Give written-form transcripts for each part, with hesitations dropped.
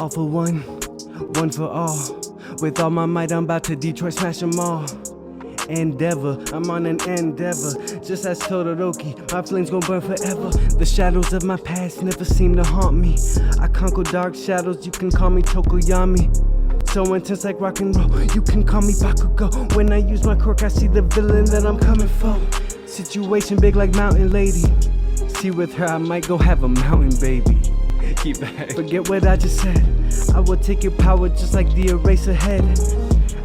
All for one, one for all. With all my might, I'm about to Detroit smash them all. Endeavor, I'm on an endeavor. Just as Todoroki, my flames gon' burn forever. The shadows of my past never seem to haunt me. I conquer dark shadows, you can call me Tokoyami. So intense like rock and roll, you can call me Bakugo. When I use my quirk, I see the villain that I'm coming for. Situation big like Mountain Lady. See, with her, I might go have a mountain baby. Keep back. Forget what I just said. I will take your power just like the eraser head.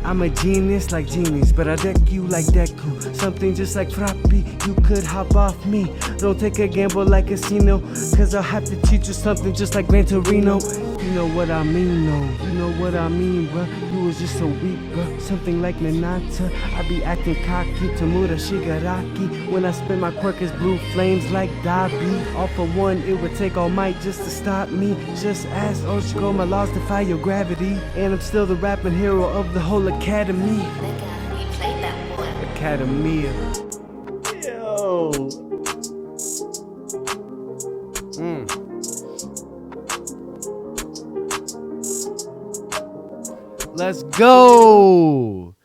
I'm a genius like genies, but I deck you like Deku. Something just like Frappi, you could hop off me. Don't take a gamble like Casino, cause I'll have to teach you something just like Gran Torino. You know what I mean, no, you know what I mean, bruh. You was just so weak, bruh. Something like Minata, I be acting cocky. Tamura Shigaraki, when I spin my quirk as blue flames like Dabi. All for one, it would take all might just to stop me. Just ask Oshiko, my laws defy your gravity. And I'm still the rapping hero of the whole academy. Nigga, you played that boy. Academia. Yo. Let's go.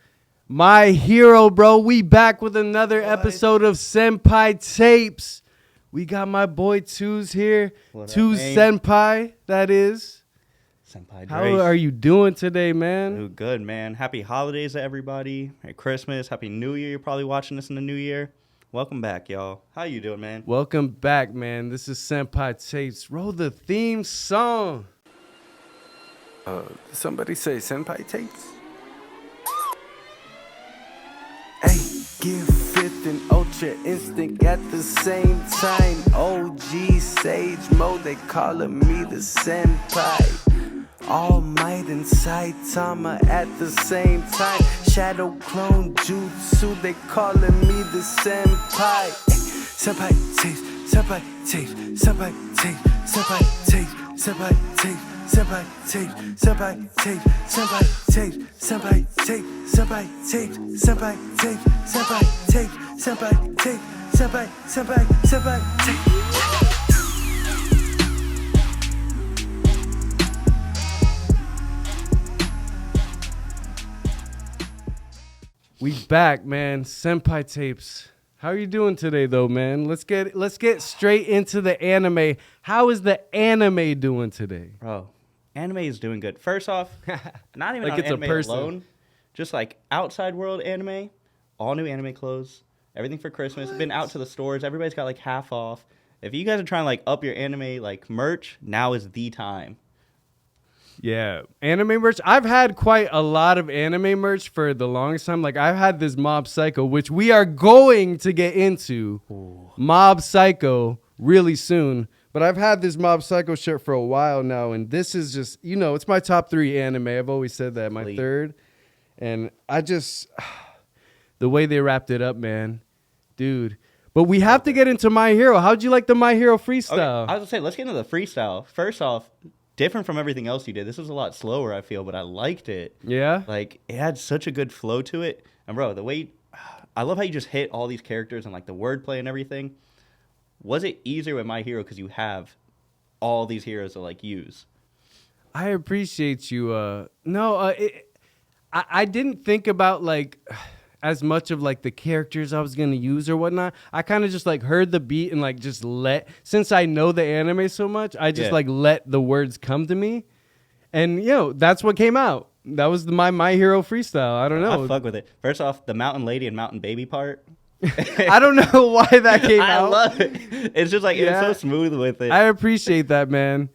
My hero, bro. We back with another episode of Senpai Tapes. We got my boy Twos here. Twos Senpai, that is. Senpai How Grace. are you doing today, man? Doing good, man. Happy holidays to everybody. Merry Christmas. Happy New Year. You're probably watching this in the new year. Welcome back, y'all. How you doing, man? Welcome back, man. This is Senpai Tapes. Roll the theme song. Somebody say Senpai Tapes? Hey, give fifth and ultra instinct at the same time. OG Sage Mode, they calling me the Senpai. All Might and Saitama at the same time. Shadow Clone Jutsu, they calling me the Senpai. Senpai Tapes, Senpai Tapes, Senpai Tapes, Senpai Tapes, Senpai Tapes. Senpai tape, senpai tape, senpai tape, senpai tape, senpai tape, senpai tape, senpai tape, senpai tape, senpai tape. We back, man. Senpai Tapes. How are you doing today, though, man? Let's get straight into the anime. How is the anime doing today? Bro, anime is doing good. First off, not even like on it's a anime person. alone. Just like outside world anime, all new anime clothes, everything for Christmas. Been out to the stores. Everybody's got like half off. If you guys are trying to like up your anime like merch, now is the time. Yeah, anime merch. I've had quite a lot of anime merch for the longest time. Like, I've had this Mob Psycho, which we are going to get into. Ooh. Mob Psycho really soon. But I've had this Mob Psycho shirt for a while now, and this is just, you know, it's my top 3 anime. I've always said that, my third. And I just, the way they wrapped it up, man. Dude. But we have to get into My Hero. How'd you like the My Hero freestyle? Okay, I was going to say, let's get into the freestyle. First off, different from everything else you did. This was a lot slower, I feel, but I liked it. Yeah? Like, it had such a good flow to it. And, bro, the way... I love how you just hit all these characters and, like, the wordplay and everything. Was it easier with My Hero because you have all these heroes to, like, use? I appreciate you. I didn't think about, like... as much of like the characters I was gonna use or whatnot. I kind of just like heard the beat and like just since I know the anime so much, I just like let the words come to me, and you know that's what came out. That was my hero freestyle. I don't know. I fuck with it. First off, the mountain lady and mountain baby part. I don't know why that came out. I love it. It's just like it's so smooth with it. I appreciate that, man.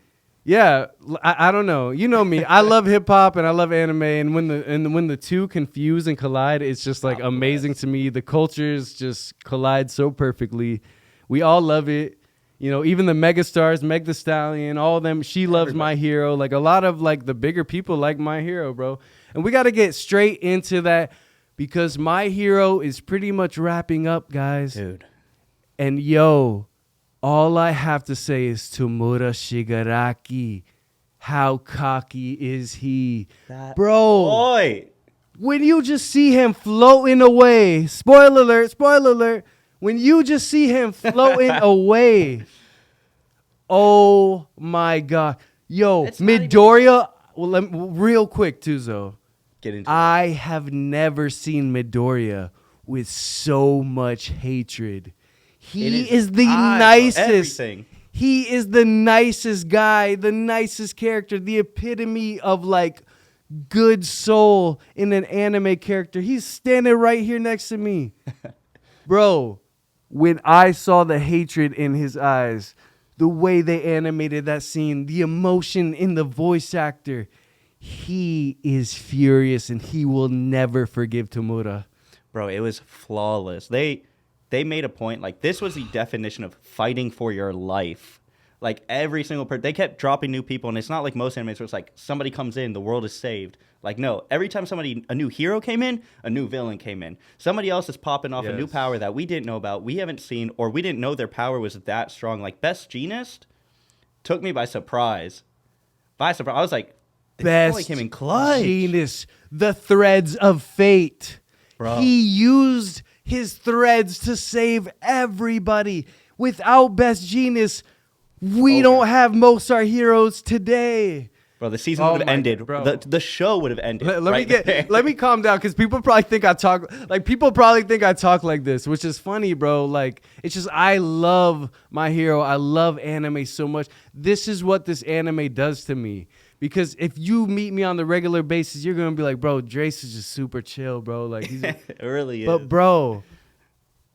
Yeah, I don't know. You know me. I love hip hop and I love anime, and when the two confuse and collide, it's just like amazing to me. The cultures just collide so perfectly. We all love it. You know, even the megastars, Meg Thee Stallion, all of them. She loves My Hero. Like a lot of like the bigger people like My Hero, bro. And we got to get straight into that because My Hero is pretty much wrapping up, guys. Dude. And yo. All I have to say is Tamura Shigaraki. How cocky is he? Bro, boy. When you just see him floating away, spoiler alert, when you just see him floating away, oh my God. Yo, It's not even- Midoriya. Well, real quick, Tuzo. Get into it. I have never seen Midoriya with so much hatred. He It is the eyes, nicest. everything. He is the nicest guy, the nicest character, the epitome of like good soul in an anime character. He's standing right here next to me. Bro, when I saw the hatred in his eyes, the way they animated that scene, the emotion in the voice actor, he is furious and he will never forgive Tamura. Bro, it was flawless. They made a point, like, this was the definition of fighting for your life. Like, every single person, they kept dropping new people, and it's not like most animes where it's like, somebody comes in, the world is saved. Like, no, every time a new hero came in, a new villain came in. Somebody else is popping off a new Yes. power that we didn't know about, we haven't seen, or we didn't know their power was that strong. Like, Best Jeanist took me by surprise. I was like, it's Best like him in Clutch. Genius, the threads of fate. Bro. He used his threads to save everybody. Without Best Genius, we Over. don't have most our heroes today. Bro, the season Oh would have my ended. God, bro. The show would have ended. Let me calm down because people probably think I talk like this, which is funny, bro. Like, it's just I love My Hero. I love anime so much. This is what this anime does to me. Because if you meet me on the regular basis, you're gonna be like, bro, Drace is just super chill, bro. Like, he's It really is. but bro,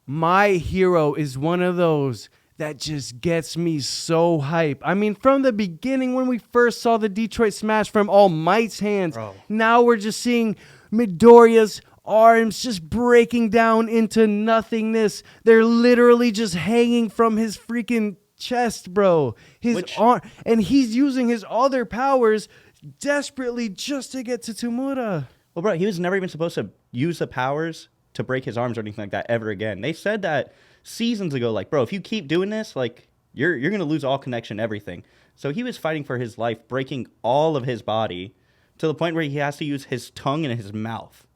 My Hero is one of those that just gets me so hype. I mean, from the beginning when we first saw the Detroit Smash from All Might's hands, Bro. now we're just seeing Midoriya's arms just breaking down into nothingness. They're literally just hanging from his freaking chest, bro. His arm, and he's using his other powers desperately just to get to Tamura. Well, bro, he was never even supposed to use the powers to break his arms or anything like that ever again. They said that seasons ago, like, bro, if you keep doing this, like, you're gonna lose all connection, everything. So he was fighting for his life, breaking all of his body to the point where he has to use his tongue and his mouth.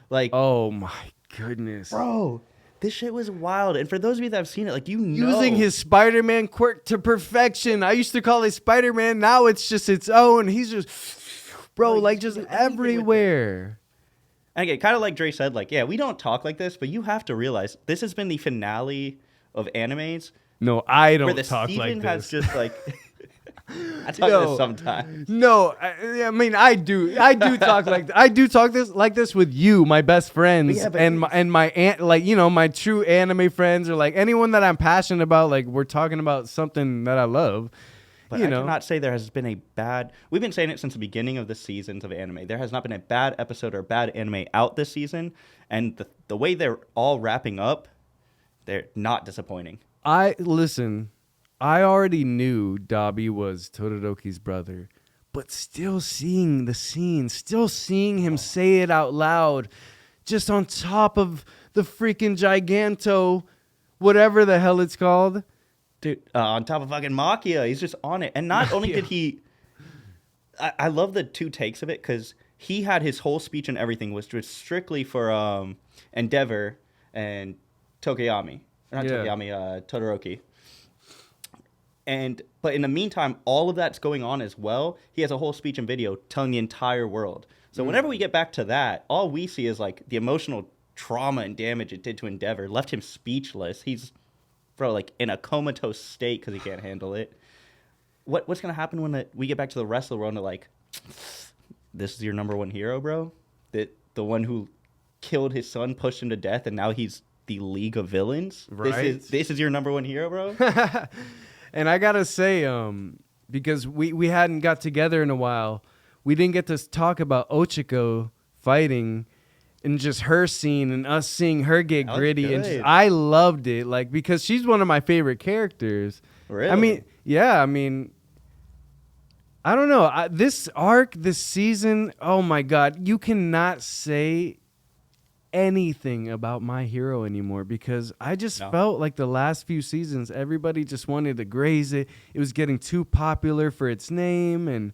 Like, Oh my goodness. bro, this shit was wild. And for those of you that have seen it, like, you know. Using his Spider-Man quirk to perfection. I used to call it Spider-Man. Now it's just its own. He's just, bro, Bro, like you just can do anything with it. everywhere. And again, kind of like Dre said, like, yeah, we don't talk like this, but you have to realize this has been the finale of animes No, I where don't the talk season like has this. just, like, I talk Yo. this sometimes. No, I mean I do talk like this with you, my best friends, Yeah, but and my aunt, like, you know, my true anime friends, or like anyone that I'm passionate about. Like, we're talking about something that I love. But you I know, cannot say there has been a bad. We've been saying it since the beginning of the seasons of anime. There has not been a bad episode or bad anime out this season, and the way they're all wrapping up, they're not disappointing. I already knew Dabi was Todoroki's brother, but still seeing the scene, still seeing him say it out loud, just on top of the freaking Giganto, whatever the hell it's called. Dude, on top of fucking Makia, he's just on it. And not only did he, I love the two takes of it because he had his whole speech and everything was just strictly for Endeavor and Tokiyami, or not Yeah. Tokiyami, Todoroki. But in the meantime, all of that's going on as well. He has a whole speech and video telling the entire world. So whenever we get back to that, all we see is like the emotional trauma and damage it did to Endeavor, left him speechless. He's, bro, like in a comatose state because he can't handle it. What's gonna happen when we get back to the rest of the world and they're like, this is your number one hero, bro? The one who killed his son, pushed him to death, and now he's the League of Villains? Right. This is your number one hero, bro? And I gotta say, because we hadn't got together in a while, we didn't get to talk about Ochiko fighting and just her scene and us seeing her get That was gritty. And just, good. I loved it, like, because she's one of my favorite characters. Really? I mean, yeah, I mean, I don't know. This arc, this season, oh my God, you cannot say anything about My Hero anymore because I just felt like the last few seasons, everybody just wanted to graze it. It was getting too popular for its name. And,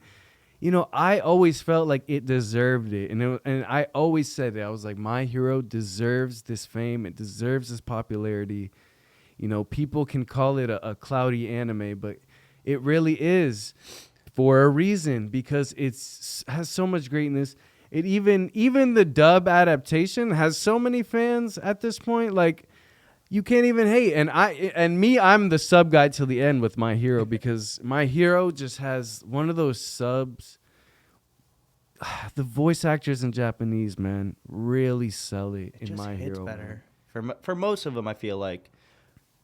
you know, I always felt like it deserved it. And I always said it. I was like, My Hero deserves this fame. It deserves this popularity. You know, people can call it a cloudy anime, but it really is. for a reason, because it's has so much greatness. It even the dub adaptation has so many fans at this point. Like, you can't even hate. And I'm the sub guy till the end with My Hero, because My Hero just has one of those subs. The voice actors in Japanese, man, really sell it in just My hits Hero. better for most of them, I feel like.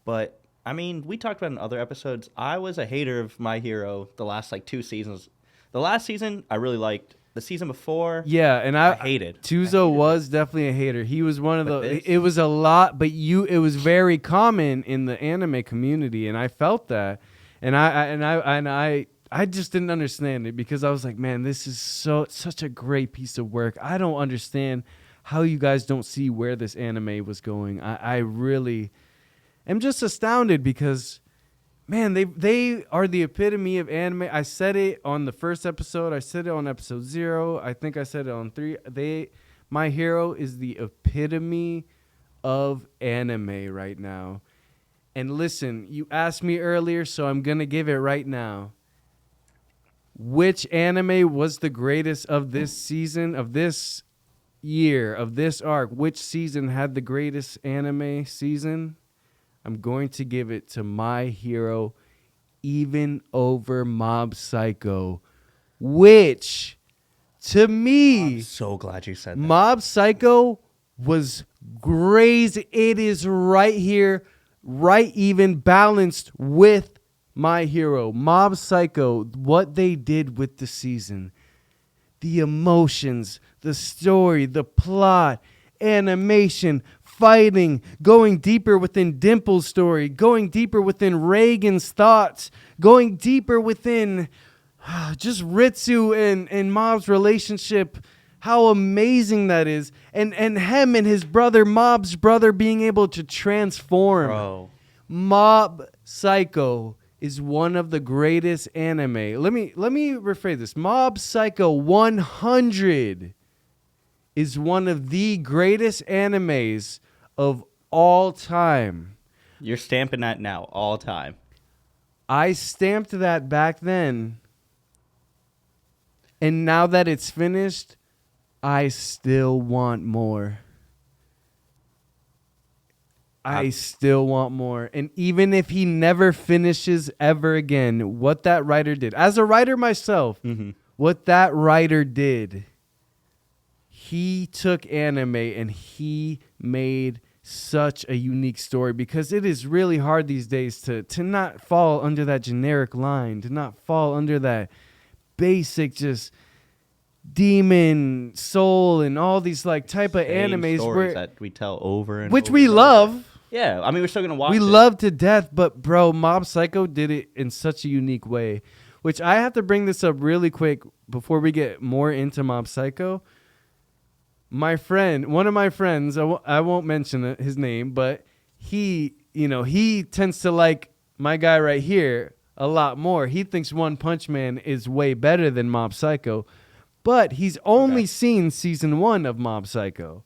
But I mean, we talked about in other episodes. I was a hater of My Hero the last like 2 seasons. The last season I really liked. The season before, Yeah, and I hated. Tuzo I hated was definitely a hater. He was one of But the. this- It was a lot, but it was very common in the anime community, and I felt that, and I just didn't understand it, because I was like, man, this is such a great piece of work. I don't understand how you guys don't see where this anime was going. I really am just astounded, because, man, they are the epitome of anime. I said it on the first episode. I said it on episode 0. I think I said it on 3. My Hero is the epitome of anime right now. And listen, you asked me earlier, so I'm going to give it right now. Which anime was the greatest of this season, of this year, of this arc? Which season had the greatest anime season? I'm going to give it to My Hero, even over Mob Psycho, which, to me, I'm so glad you said that. Mob Psycho was great. It is right here, right even, balanced with My Hero. Mob Psycho, what they did with the season, the emotions, the story, the plot, animation, fighting, going deeper within Dimple's story, going deeper within Reagan's thoughts, going deeper within just Ritsu and Mob's relationship, how amazing that is. And him and his brother, Mob's brother, being able to transform. Bro. Mob Psycho is one of the greatest anime. Let me rephrase this. Mob Psycho 100 is one of the greatest animes of all time. You're stamping that now, all time. I stamped that back then. And now that it's finished, I still want more. I still want more. And even if he never finishes ever again, what that writer did, as a writer myself, what that writer did, he took anime and he made such a unique story, because it is really hard these days to not fall under that generic line, to not fall under that basic just demon soul and all these like type of Same animes stories that we tell over and which over we and over. love. Yeah, I mean, we're still gonna watch. We it. love to death, but bro, Mob Psycho did it in such a unique way, which I have to bring this up really quick before we get more into Mob Psycho. My friend, one of my friends, I won't mention his name, but he tends to like my guy right here a lot more. He thinks One Punch Man is way better than Mob Psycho, but he's only seen season 1 of Mob Psycho.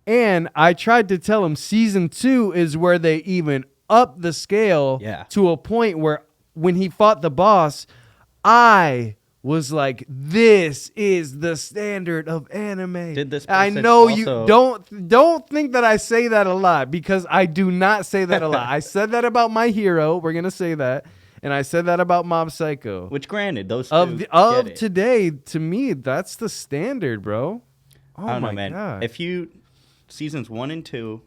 And I tried to tell him season 2 is where they even up the scale to a point where when he fought the boss, I was like, this is the standard of anime. Did this I person know also- you don't think that I say that a lot, because I do not say that a lot. I said that about My Hero. We're going to say that. And I said that about Mob Psycho. Which, granted, those two Of get it. today, to me, that's the standard, bro. Oh I don't my know, man. God. If you seasons 1 and 2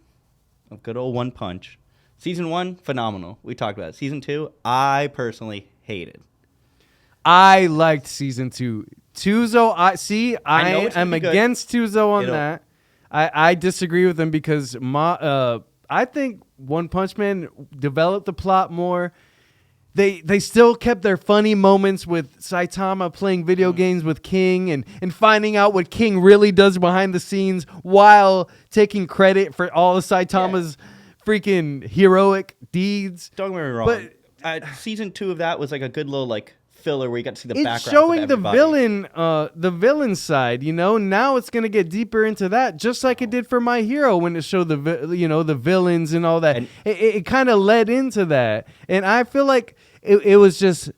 of good old One Punch, season 1 phenomenal. We talked about it. Season 2, I personally hated. I liked season 2. Tuzo, I know it's gonna am be good. against Tuzo on It'll- that. I disagree with him, because I think One Punch Man developed the plot more. They still kept their funny moments with Saitama playing video games with King and finding out what King really does behind the scenes, while taking credit for all of Saitama's freaking heroic deeds. Don't get me wrong. But season 2 of that was like a good little like filler where you got to see the It's background. showing the villain side, Now it's gonna get deeper into that, just like it did for My Hero when it showed the villains and all that. And- It kind of led into that, and I feel like it was just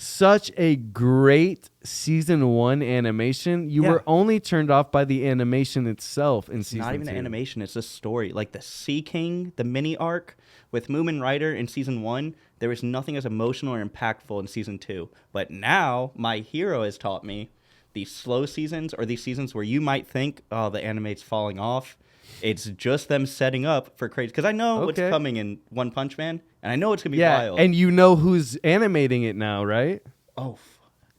such a great season 1 animation. You Yeah. were only turned off by the animation itself in season 2. Not even the animation, it's the story. Like the Sea King, the mini arc with Moomin Rider in season 1, there was nothing as emotional or impactful in season 2. But now, My Hero has taught me these slow seasons, or these seasons where you might think, oh, the anime's falling off. It's just them setting up for crazy. Because I know what's coming in One Punch Man, and I know it's going to be wild. And you know who's animating it now, right? Oh,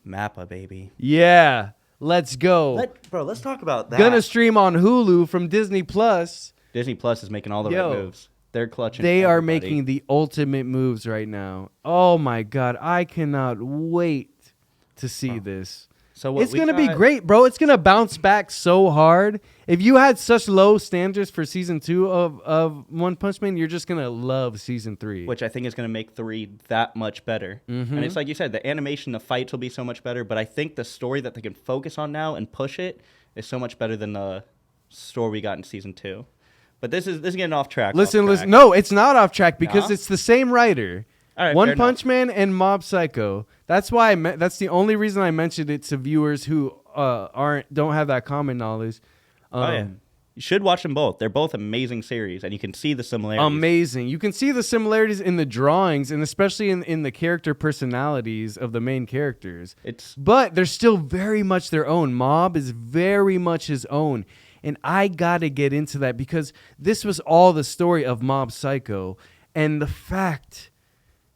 Mappa, baby. Yeah. Let's go. Let's talk about that. Gonna stream on Hulu from Disney Plus. Disney Plus is making all the right moves. They're clutching. They are everybody. making the ultimate moves right now. Oh my God. I cannot wait to see this. So what It's going to be great, bro. It's going to bounce back so hard. If you had such low standards for season 2 of One Punch Man, you're just going to love season 3. Which I think is going to make 3 that much better. Mm-hmm. And it's like you said, the animation, the fights will be so much better. But I think the story that they can focus on now and push it is so much better than the story we got in season 2. But this is getting off track. Listen. No, it's not off track because it's the same writer. All right, One Punch Man and Mob Psycho. That's why that's the only reason I mentioned it to viewers who don't have that common knowledge. You should watch them both. They're both amazing series, and you can see the similarities. Amazing. You can see the similarities in the drawings, and especially in the character personalities of the main characters. But they're still very much their own. Mob is very much his own. And I got to get into that because this was all the story of Mob Psycho. And the fact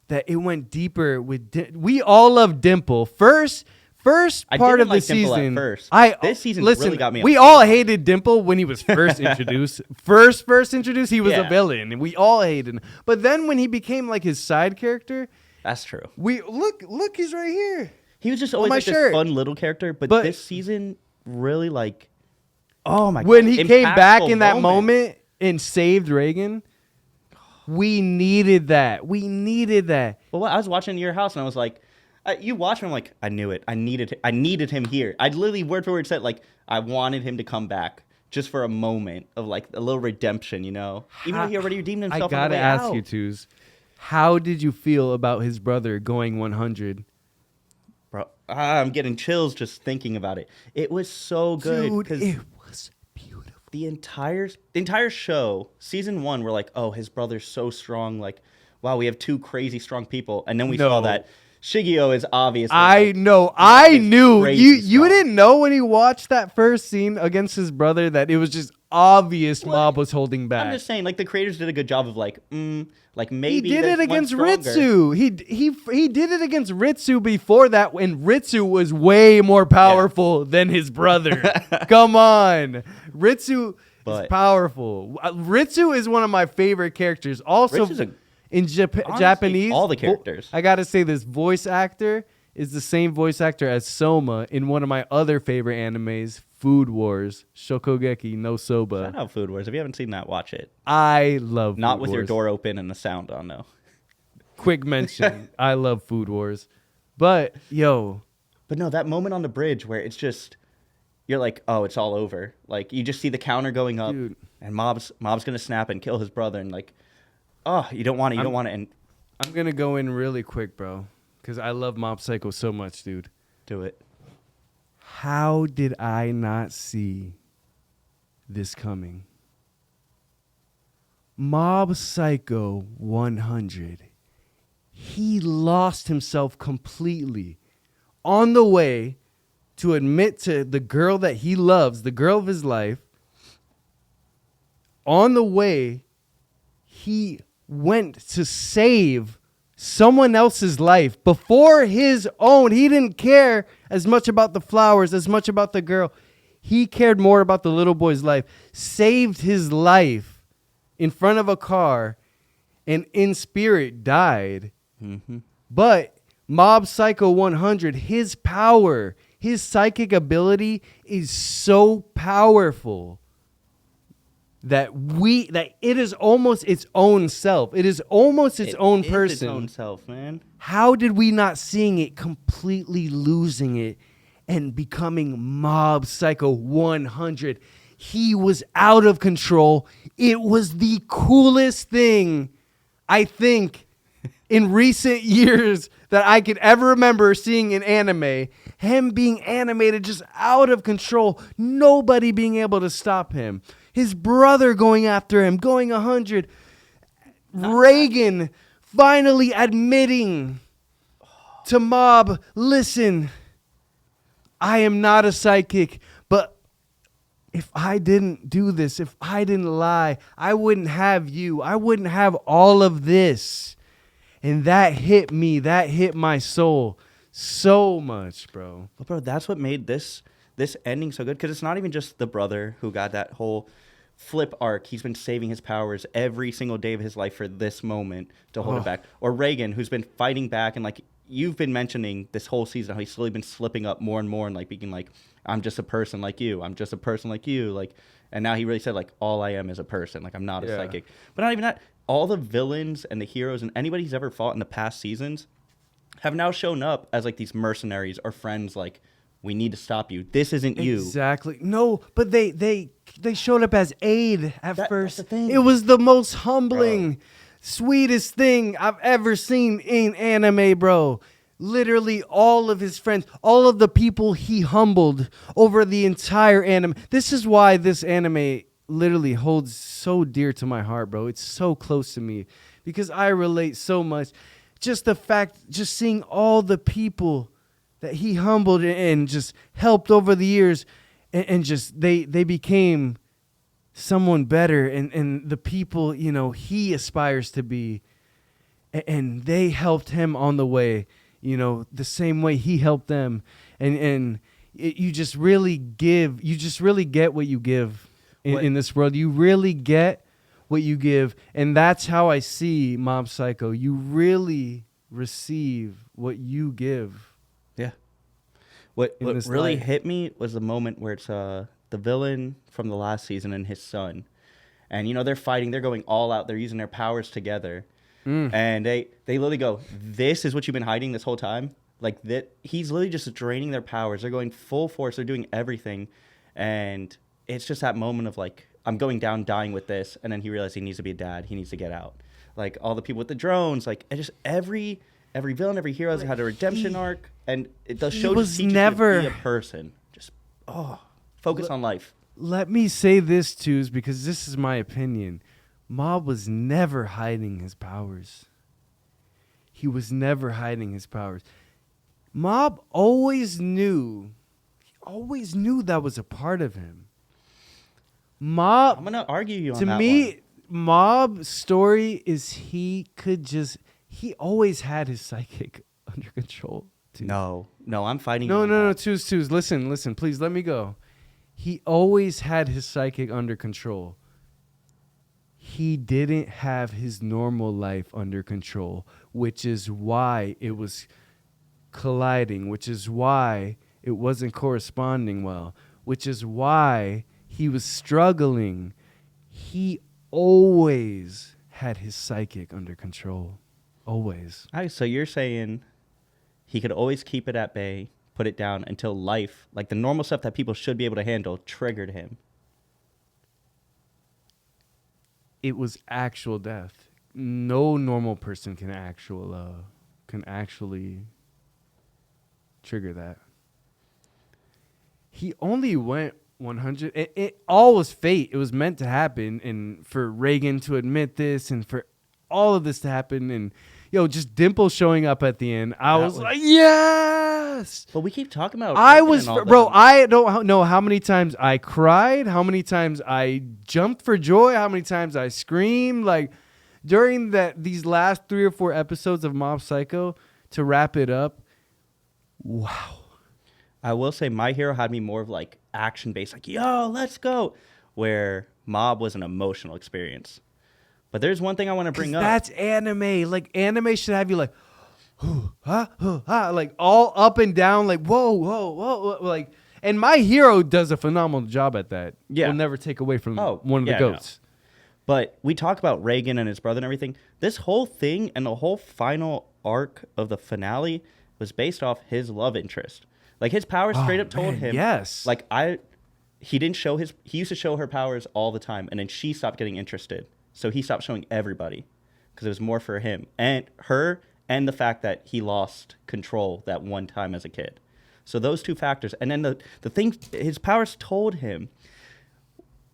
that it went deeper with we all love Dimple. First part of the season. This season really got me. We all hated Dimple when he was first introduced. First introduced, he was a villain, and we all hated him. But then when he became like his side character, that's true. We look, he's right here. He was just always like this fun little character, but this season really like, oh my god! When he came back in that moment and saved Reagan. We needed that. Well, I was watching your house and I was like, you watched me. I'm like, I knew it. I needed him here. I literally word for word said like, I wanted him to come back just for a moment of like a little redemption, you know. Even though he already redeemed himself. I gotta ask you, Twos, how did you feel about his brother going 100? Bro, I'm getting chills just thinking about it. It was so good. Dude, it was beautiful. The entire show, season 1, we're like, oh, his brother's so strong. Like, wow, we have 2 crazy strong people. And then we saw that Shigeo is obviously. I knew. You didn't know when you watched that first scene against his brother that it was just obvious Mob was holding back. I'm just saying, like, the creators did a good job of like maybe he did it against Ritsu. He did it against Ritsu before that when Ritsu was way more powerful than his brother. Come on. Ritsu is powerful. Ritsu is one of my favorite characters. Also, in Japanese, all the characters. I gotta say, this voice actor is the same voice actor as Soma in one of my other favorite animes, Food Wars, Shokugeki no Soba. Shout out Food Wars. If you haven't seen that, watch it. I love Not Food with Wars. your door open and the sound on, though. Quick mention. I love Food Wars. But, yo. But no, that moment on the bridge where it's just, you're like, oh, it's all over. Like, you just see the counter going up, and Mob's going to snap and kill his brother, and like, oh, you don't want it, And I'm going to go in really quick, bro, because I love Mob Psycho so much, dude. Do it. How did I not see this coming? Mob Psycho 100. He lost himself completely on the way to admit to the girl that he loves, the girl of his life. On the way, he went to save someone else's life before his own. He didn't care as much about the flowers, as much about the girl. He cared more about the little boy's life. Saved his life in front of a car and in spirit died. Mm-hmm. But Mob Psycho 100, his power, his psychic ability is so powerful that it is almost its own self. It is almost its own person. Its own self, man. How did we not seeing it completely losing it and becoming Mob Psycho 100? He was out of control. It was the coolest thing, I think, in recent years that I could ever remember seeing in anime. Him being animated just out of control. Nobody being able to stop him. His brother going after him, going 100. Reagan finally admitting to Mob, listen, I am not a psychic, but if I didn't do this, if I didn't lie, I wouldn't have you. I wouldn't have all of this. And that hit me. That hit my soul so much, bro. But bro, that's what made this ending so good, because it's not even just the brother who got that whole flip arc. He's been saving his powers every single day of his life for this moment to hold it back. Or Reagan, who's been fighting back, and like you've been mentioning this whole season, how he's slowly been slipping up more and more, and like being like, I'm just a person like you. I'm just a person like you. Like, and now he really said like, all I am is a person. Like, I'm not a psychic. But not even that. All the villains and the heroes and anybody he's ever fought in the past seasons have now shown up as like these mercenaries or friends. Like, we need to stop you. This isn't you. Exactly. No, but they showed up as aid at first. That's the thing. It was the most humbling, sweetest thing I've ever seen in anime, bro. Literally all of his friends, all of the people he humbled over the entire anime. This is why this anime literally holds so dear to my heart, bro. It's so close to me because I relate so much. Just the fact, just seeing all the people that he humbled and just helped over the years, and just they became someone better, and the people, you know, he aspires to be, and they helped him on the way, you know, the same way he helped them, you just really get what you give in this world. You really get what you give, and that's how I see Mob Psycho. You really receive what you give. Yeah. What really hit me was the moment where it's the villain from the last season and his son, and you know they're fighting. They're going all out. They're using their powers together, and they literally go, "This is what you've been hiding this whole time." Like that, he's literally just draining their powers. They're going full force. They're doing everything, and it's just that moment of like, I'm going down, dying with this, and then he realizes he needs to be a dad. He needs to get out. Like all the people with the drones, like it just every villain, every hero has had a redemption arc, and the show just teaches you to be a person. Just focus on life. Let me say this too, because this is my opinion. Mob was never hiding his powers. He was never hiding his powers. Mob always knew. He always knew that was a part of him. Mob. I'm gonna argue you on to that me, one. Mob's story is he always had his psychic under control. Too. No, I'm fighting. No, twos. Listen, please let me go. He always had his psychic under control. He didn't have his normal life under control, which is why it was colliding, which is why it wasn't corresponding well, which is why he was struggling. He always had his psychic under control. Always. All right, so you're saying he could always keep it at bay, put it down until life, like the normal stuff that people should be able to handle, triggered him. It was actual death. No normal person can actually trigger that. He only went 100. It all was fate. It was meant to happen, and for Reagan to admit this, and for all of this to happen, and just Dimple showing up at the end. I was like, yes. But we keep talking about. I don't know how many times I cried, how many times I jumped for joy, how many times I screamed. Like during these last 3 or 4 episodes of Mob Psycho, to wrap it up. Wow. I will say My Hero had me more of like action based, like, yo, let's go. Where Mob was an emotional experience. But there's one thing I want to bring up. That's anime. Like anime should have you like, like all up and down, like whoa, like. And My Hero does a phenomenal job at that. Yeah, we'll never take away from one of the goats. No. But we talk about Reagan and his brother and everything. This whole thing and the whole final arc of the finale was based off his love interest. Like his powers straight up told him, yes. Like he didn't show he used to show her powers all the time, and then she stopped getting interested. So he stopped showing everybody. because it was more for him and her, and the fact that he lost control that one time as a kid. So those two factors, and then the thing, his powers told him,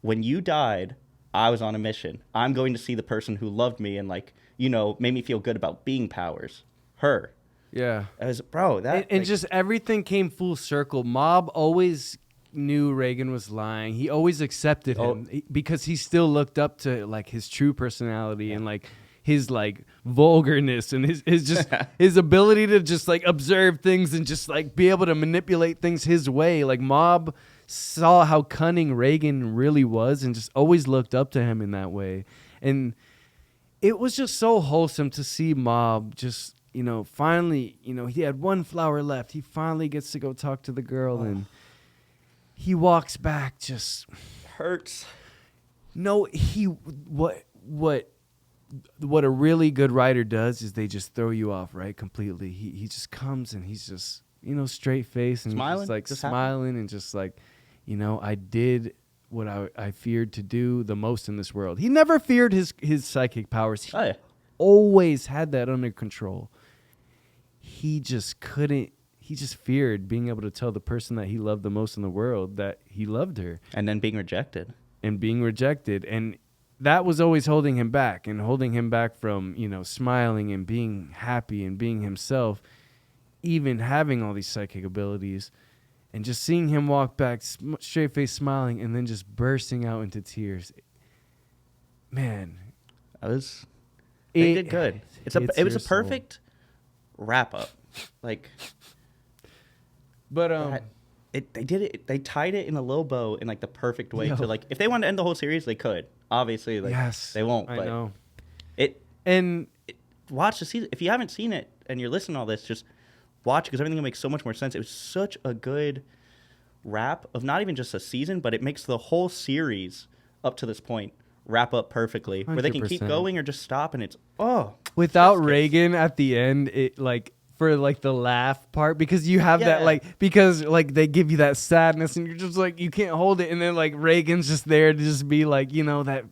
when you died, I was on a mission. I'm going to see the person who loved me and like, you know, made me feel good about being powers. Her. Yeah. As bro, that And like, just everything came full circle. Mob always knew Reagan was lying. He always accepted him because he still looked up to like his true personality and like his like vulgarness and his just his ability to just like observe things and just like be able to manipulate things his way. Like Mob saw how cunning Reagan really was and just always looked up to him in that way. And it was just so wholesome to see Mob just, you know, finally, you know, he had one flower left. He finally gets to go talk to the girl and he walks back just hurts. No, what a really good writer does is they just throw you off, right? Completely. He just comes and he's just, you know, straight face and Smiling? just like Just smiling and just like, you know, I did what I feared to do the most in this world. He never feared his psychic powers. He always had that under control. He just couldn't. He just feared being able to tell the person that he loved the most in the world that he loved her. And then being rejected. And that was always holding him back from, you know, smiling and being happy and being himself, even having all these psychic abilities. And just seeing him walk back, straight face smiling, and then just bursting out into tears. Man. They did good. It was a perfect wrap up. Like... But they did it. They tied it in a little bow in like the perfect way to like. If they wanted to end the whole series, they could. Obviously, like they won't. I But know. Watch the season. If you haven't seen it and you're listening to all this, just watch because everything will make so much more sense. It was such a good wrap of not even just a season, but it makes the whole series up to this point wrap up perfectly, where they can keep 100%. going or just stop, and it's without Reagan at the end, it like. For like the laugh part because you have that like because like they give you that sadness and you're just like you can't hold it and then like Reagan's just there to just be like, you know, that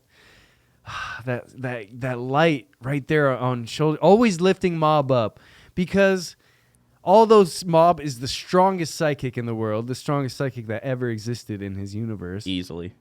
light right there on shoulder, always lifting Mob up because although Mob is the strongest psychic in the world, the strongest psychic that ever existed in his universe, easily,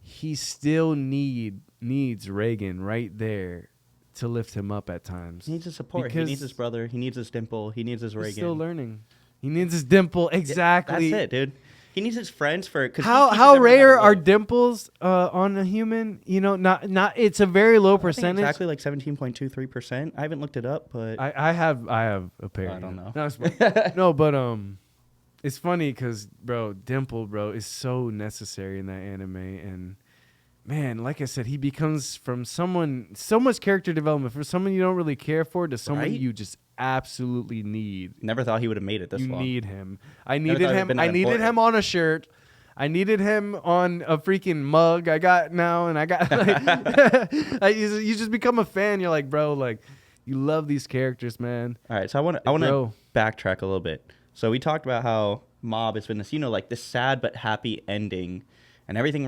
he still needs Reagan right there to lift him up at times. He needs his support. He needs his brother. He needs his dimple. He needs his Reagan. He's still learning. He needs his dimple. Exactly. That's it, dude. He needs his friends for... How rare are dimples on a human? You know, not. It's a very low percentage. Exactly like 17.23%. I haven't looked it up, but... I have a pair. I don't know. No, but it's funny because, bro, dimple, bro, is so necessary in that anime. And... man, like I said, he becomes from someone, so much character development, for someone you don't really care for to someone you just absolutely need. Never thought he would have made it this long. You need him. I needed him on a shirt. I needed him on a freaking mug I got now, and I got like, you just become a fan. You're like, bro, like you love these characters, man. All right, so I want to backtrack a little bit. So we talked about how Mob has been this, you know, like this sad but happy ending, and everything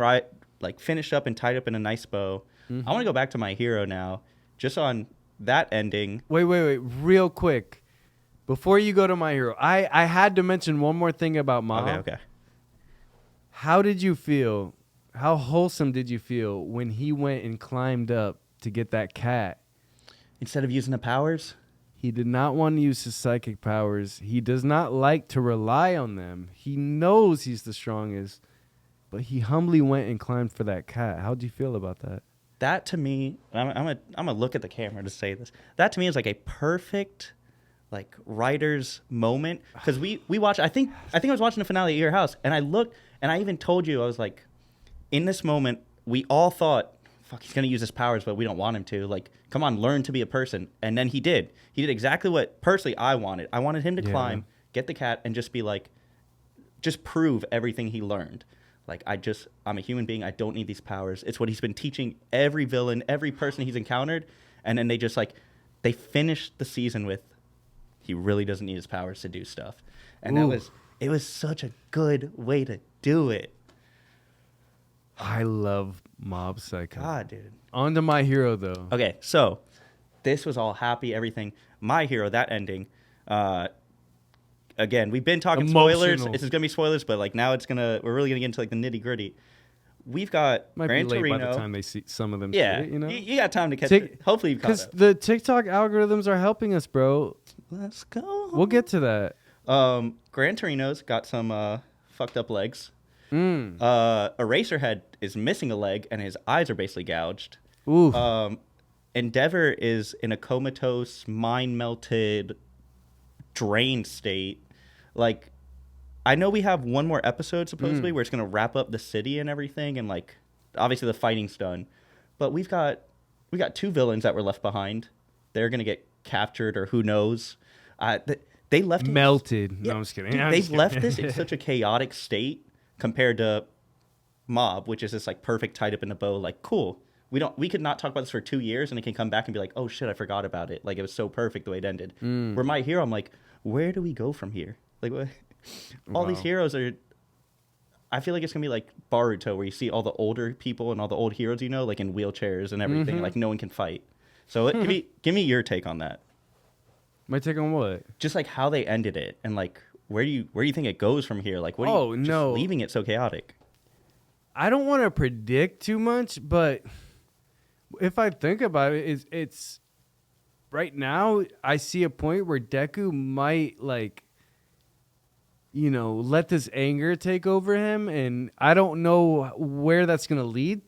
like finished up and tied up in a nice bow. I want to go back to My Hero now, just on that ending. Wait, real quick. Before you go to My Hero, I had to mention one more thing about Mob. Okay. How did you feel? How wholesome did you feel when he went and climbed up to get that cat? Instead of using the powers? He did not want to use his psychic powers. He does not like to rely on them. He knows he's the strongest. But he humbly went and climbed for that cat. How do you feel about that? That to me, I'm gonna look at the camera to say this. That to me is like a perfect, like writer's moment because we watched. I think I was watching the finale at your house, and I looked, and I even told you I was like, in this moment, we all thought, fuck, he's gonna use his powers, but we don't want him to. Like, come on, learn to be a person, and then he did. He did exactly what personally I wanted. I wanted him to climb, get the cat, and just be like, just prove everything he learned. Like, I'm a human being. I don't need these powers. It's what he's been teaching every villain, every person he's encountered. And then they finished the season with, he really doesn't need his powers to do stuff. And it was such a good way to do it. I love Mob Psycho. God, dude. On to My Hero, though. Okay, so this was all happy, everything. My Hero, that ending. Again, we've been talking spoilers. Emotional. This is gonna be spoilers, but like now we're really gonna get into like the nitty gritty. We've got Might Gran be late Torino. by the time they see some of them. Yeah, see it, you know. you got time to catch it. Hopefully, you've caught Because up. the TikTok algorithms are helping us, bro. Let's go. We'll get to that. Gran Torino's got some fucked up legs. Mm. Eraserhead is missing a leg, and his eyes are basically gouged. Ooh. Endeavor is in a comatose, mind melted, drained state. Like, I know we have one more episode supposedly where it's gonna wrap up the city and everything, and like obviously the fighting's done, but we got 2 villains that were left behind. They're gonna get captured or who knows. They left Melted. No, I'm just kidding. Dude, I'm they've just kidding. left this in such a chaotic state compared to Mob, which is this like perfect tied up in a bow. Like, cool. We could not talk about this for 2 years and it can come back and be like, oh shit, I forgot about it. Like, it was so perfect the way it ended. Where My Hero, I'm like, where do we go from here? Like, what? All these heroes are. I feel like it's gonna be like Boruto, where you see all the older people and all the old heroes, you know, like in wheelchairs and everything. Like, no one can fight. So give me your take on that. My take on what? Just like how they ended it, and like where do you think it goes from here? Like, what? No, leaving it so chaotic. I don't want to predict too much, but if I think about it, it's right now. I see a point where Deku might let this anger take over him, and I don't know where that's gonna lead.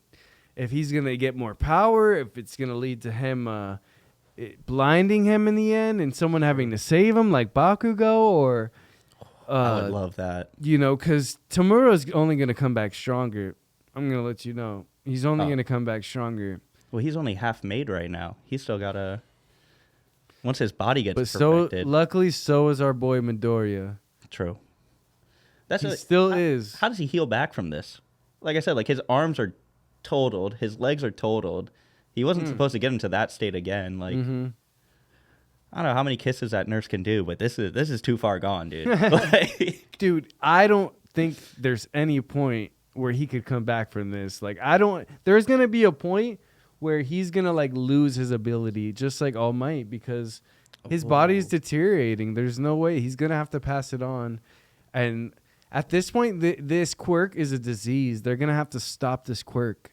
If he's gonna get more power, if it's gonna lead to him blinding him in the end, and someone having to save him, like Bakugo, or I would love that. Because Tamuro's only gonna come back stronger. I'm gonna let you know, he's only gonna come back stronger. Well, he's only half made right now. He's still gotta. Once his body gets But perfected. luckily, so is our boy Midoriya. True. He still is. How does he heal back from this? Like I said, like his arms are totaled, his legs are totaled. He wasn't supposed to get into that state again. Like, I don't know how many kisses that nurse can do, but this is too far gone, dude. Dude, I don't think there's any point where he could come back from this. Like, there's gonna be a point where he's gonna like lose his ability, just like All Might, because his body's deteriorating. There's no way he's gonna have to pass it on, and at this point, this quirk is a disease. They're gonna have to stop this quirk.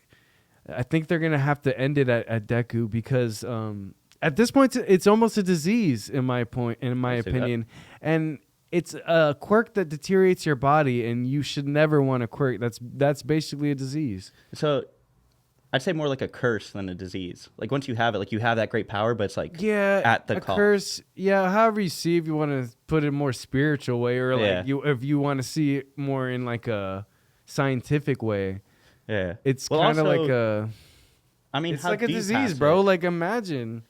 I think they're gonna have to end it at Deku, because at this point it's almost a disease in my opinion, and it's a quirk that deteriorates your body, and you should never want a quirk. That's basically a disease. So I'd say more like a curse than a disease. Like, once you have it, like, you have that great power, but it's like at the cost. Curse. Yeah, however you see, if you want to put it in a more spiritual way, or like if you want to see it more in like a scientific way. Yeah, it's kind of like a. I mean, it's like a disease, bro. Like, imagine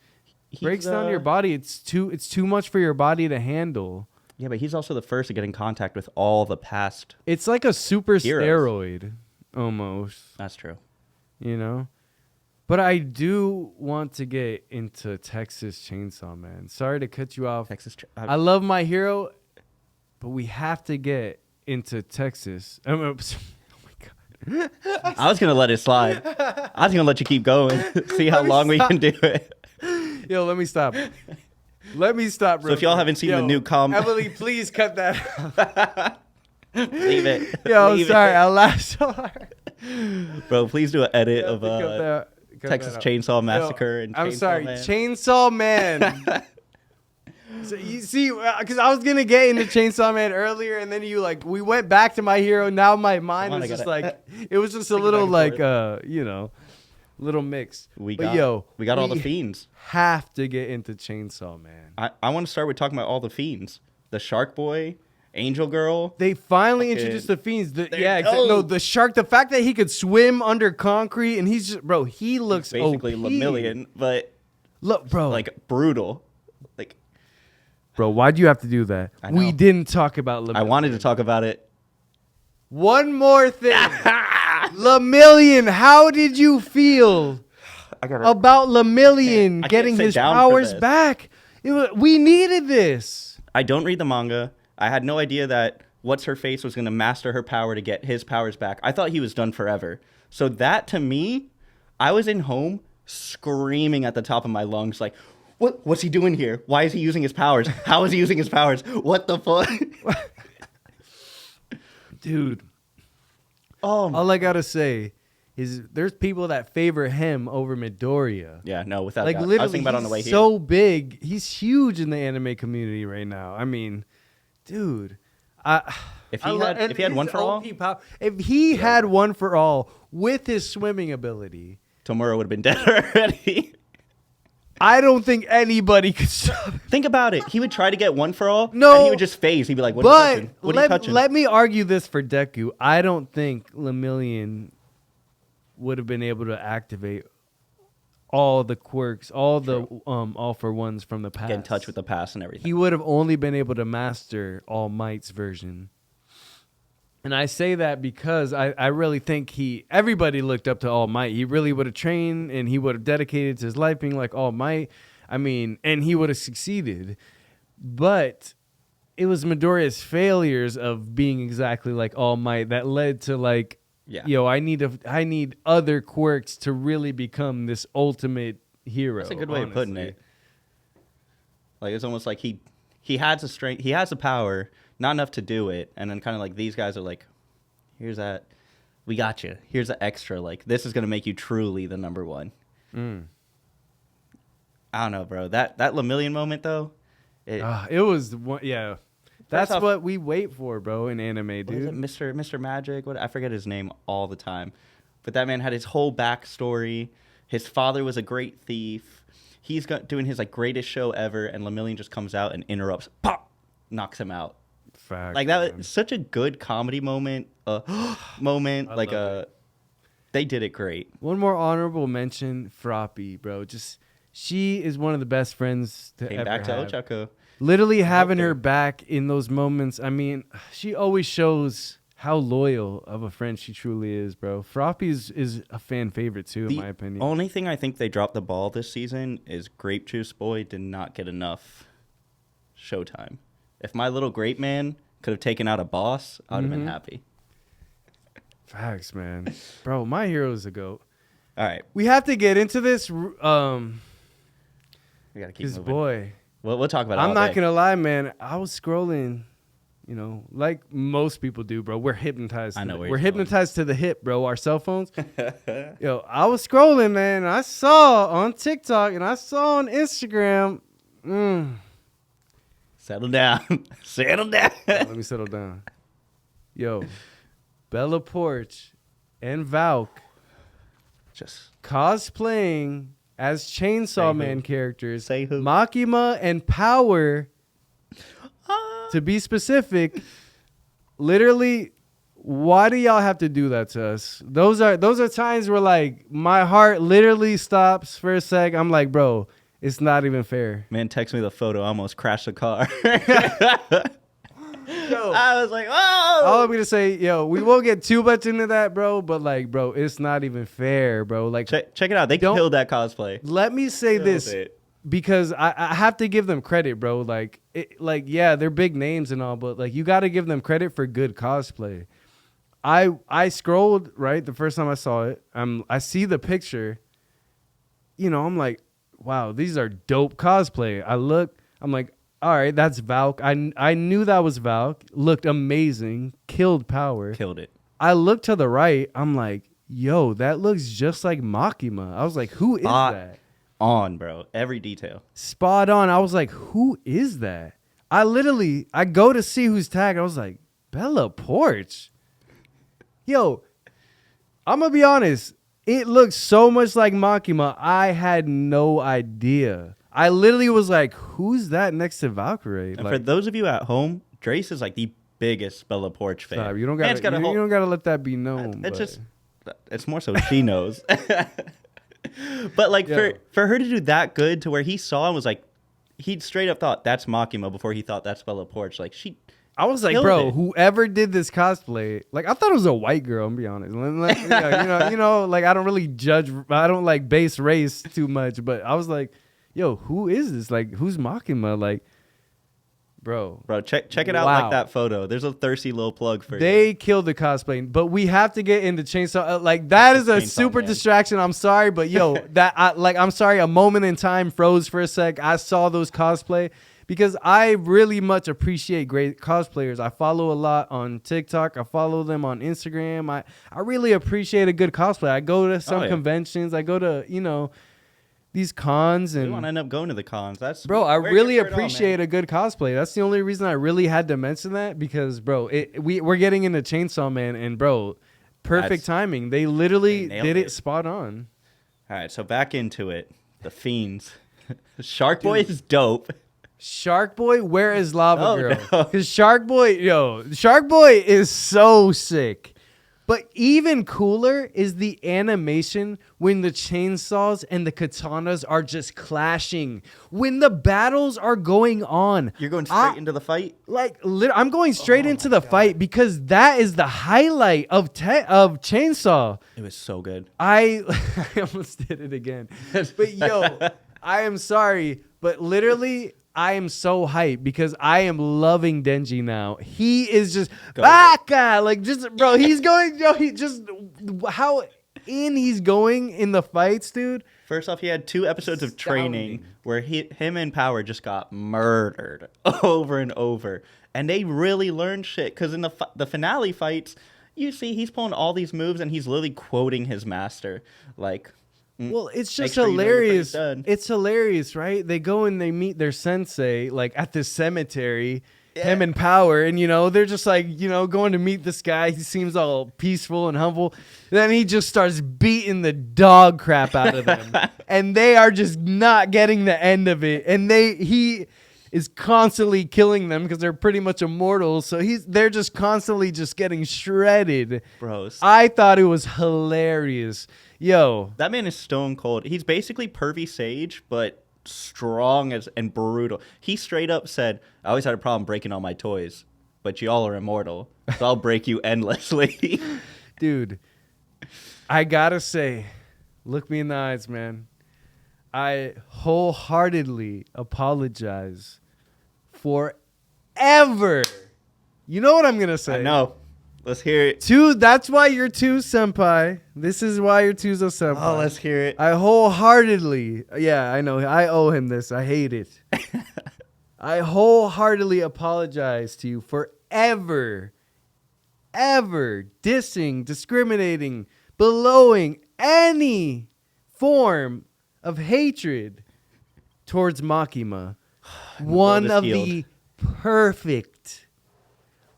breaks down your body. It's too much for your body to handle. Yeah, but he's also the first to get in contact with all the past. It's like a super heroes. Steroid, almost. That's true. But I do want to get into Texas Chainsaw Man. Sorry to cut you off. I love My Hero, but we have to get into Texas. Oh my God. I was gonna let it slide. I was gonna let you keep going. See how long we can do it. Yo, let me stop. Let me stop. So if y'all haven't seen the new Emily, please cut that. Leave it. Yo, Leave sorry, it. I laughed so hard. Bro, please do an edit of cut Texas that Chainsaw Massacre and I'm Chainsaw sorry, Man. Chainsaw Man. So you see, because I was gonna get into Chainsaw Man earlier, and then we went back to My Hero. Now my mind was just it was just a little little mix. We got all the fiends. Have to get into Chainsaw Man. I want to start with talking about all the fiends. The Shark Boy, Angel Girl. They finally introduced the fiends. The shark. The fact that he could swim under concrete, and he's just, bro. He looks basically OP. Lemillion, but look, bro, like brutal. Like, bro, why'd you have to do that? We didn't talk about Lemillion. I wanted to talk about it. One more thing. Lemillion, how did you feel about Lemillion getting his powers back? We needed this. I don't read the manga. I had no idea that What's-Her-Face was going to master her power to get his powers back. I thought he was done forever. So that, to me, I was in home screaming at the top of my lungs like, What's he doing here? Why is he using his powers? How is he using his powers? What the fuck? Dude. Oh, All I gotta say is there's people that favor him over Midoriya. yeah, no, without Like doubt. literally, I was thinking about it on the way he's here. so big. He's huge in the anime community right now. I mean, dude. If he had one for all, if he had one for all with his swimming ability, Tomura would have been dead already. I don't think anybody could stop him. Think about it. He would try to get one for all. No. And he would just phase. He'd be like, "What are you touching? What are you touching?" let me argue this for Deku. I don't think Lemillion would have been able to activate all the quirks, all the all for ones from the past. Get in touch with the past and everything. He would have only been able to master All Might's version. And I say that because I really think everybody looked up to All Might. He really would have trained and he would have dedicated to his life being like All Might. I mean, and he would have succeeded. But it was Midoriya's failures of being exactly like All Might that led to like, yo, I need other quirks to really become this ultimate hero. That's a good way of putting it. Like it's almost like he has the strength, he has the power, not enough to do it, and then kind of like these guys are like, here's that, we got you. Here's the extra. Like this is gonna make you truly the number one. I don't know, bro. That Lemillion moment though, it was one, yeah. That's off, what we wait for, bro, in anime, dude. What is it, Mr. Magic? What I forget his name all the time, but that man had his whole backstory. His father was a great thief. He's doing his like greatest show ever, and Lemillion just comes out and interrupts, pop, knocks him out. Fact, like that was such a good comedy moment. Like they did it great. One more honorable mention, Froppy, bro. Just she is one of the best friends to Came ever back to have. Ochako. Literally having her back in those moments. I mean, she always shows how loyal of a friend she truly is, bro. Froppy is a fan favorite too, in my opinion. The only thing I think they dropped the ball this season is Grape Juice Boy did not get enough showtime. If my little grape man could have taken out a boss, I would have been happy. Facts, man. Bro, my hero is a GOAT. All right. We have to get into this. We got to keep moving. Boy. We'll talk about it I'm not going to lie, man. I was scrolling, you know, like most people do, bro. We're hypnotized. I know we're hypnotized to the hip, bro. Our cell phones. Yo, I was scrolling, man. And I saw on TikTok and I saw on Instagram. Settle down. Settle down. Let me settle down. Yo, Bella Porch and Valk just cosplaying as Chainsaw Man characters. Say who? Makima and Power. To be specific, literally, why do y'all have to do that to us? Those are times where like my heart literally stops for a sec. I'm like, bro, it's not even fair. Man, text me the photo. I almost crashed the car. Yo, I was like, oh. all I'm gonna say, yo, we won't get too much into that, bro. But like, bro, it's not even fair, bro. Like, Check it out. They killed that cosplay. Let me say this, because I have to give them credit, bro. Like, yeah, they're big names and all, but like, you got to give them credit for good cosplay. I scrolled right the first time I saw it. I see the picture. You know, I'm like, wow, these are dope cosplay. I'm like, all right, that's Valk. I knew that was Valk. Looked amazing. Killed Power. Killed it. I looked to the right. I'm like, yo, that looks just like Makima. I was like, who is that? On, bro. Every detail. Spot on. I was like, who is that? I go to see who's tagged. I was like, Bella Porch. Yo, I'm going to be honest. It looks so much like Makima. I had no idea. I literally was like, who's that next to Valkyrie? And like, for those of you at home, Drace is like the biggest Bella Porch fan. Sorry, you don't got to let that be known. It's more so she knows. But like for her to do that good to where he saw and was like, he straight up thought that's Makima before he thought that's Bella Porch. Like I was like, bro, whoever did this cosplay, like I thought it was a white girl. I'm be honest. Like, you know, like I don't really judge. I don't like base race too much, but I was like, yo, who is this? Like, who's Makima? Like, bro. Bro, check it out Wow. like that photo. There's a thirsty little plug for you. They killed the cosplay, but we have to get into Chainsaw. Like that is a Chainsaw super Man. distraction. I'm sorry, but yo, I'm sorry. A moment in time froze for a sec. I saw those cosplay because I really much appreciate great cosplayers. I follow a lot on TikTok. I follow them on Instagram. I really appreciate a good cosplay. I go to some yeah. conventions. I go to these cons We and want to end up going to the cons. That's bro, I we're here really for it all, appreciate man. a good cosplay. That's the only reason I really had to mention that because, bro, we're getting into Chainsaw Man, and bro, perfect That's- timing. They literally they nailed did it it. spot on. All right, so back into it. The Fiends. Shark Boy is dope. Shark Boy, where is Lava Oh, Girl? no. Because Shark Boy is so sick. But even cooler is the animation when the chainsaws and the katanas are just clashing. When the battles are going on. You're going straight into the fight? I'm going straight into the fight because that is the highlight of Chainsaw. It was so good. I almost did it again. But yo, I am sorry, but literally I am so hyped because I am loving Denji now. He is just baka, like just bro, he's going he just how he's going in the fights, dude. First off, he had 2 episodes of training Astounding. where him and Power just got murdered over and over. And they really learned shit because in the finale fights, you see he's pulling all these moves and he's literally quoting his master. Like, Well, it's Make just sure you know your hilarious. fights done. It's hilarious, right? They go and they meet their sensei like at this cemetery, him and Power, and they're just like, going to meet this guy. He seems all peaceful and humble. Then he just starts beating the dog crap out of them. And they are just not getting the end of it. And he is constantly killing them because they're pretty much immortal. So they're just constantly just getting shredded. bros. I thought it was hilarious. Yo, That man is stone cold. He's basically Pervy Sage, but strong and brutal. He straight up said, I always had a problem breaking all my toys, but y'all are immortal, so I'll break you endlessly. dude, I gotta say, look me in the eyes, man. I wholeheartedly apologize forever. You know what I'm gonna say? I know. Let's hear it. That's why you're two, Senpai. This is why you're two's a Senpai. Oh, let's hear it. I wholeheartedly, yeah, I know. I owe him this. I hate it. I wholeheartedly apologize to you for ever dissing, discriminating, belowing any form of hatred towards Makima. One is of healed. the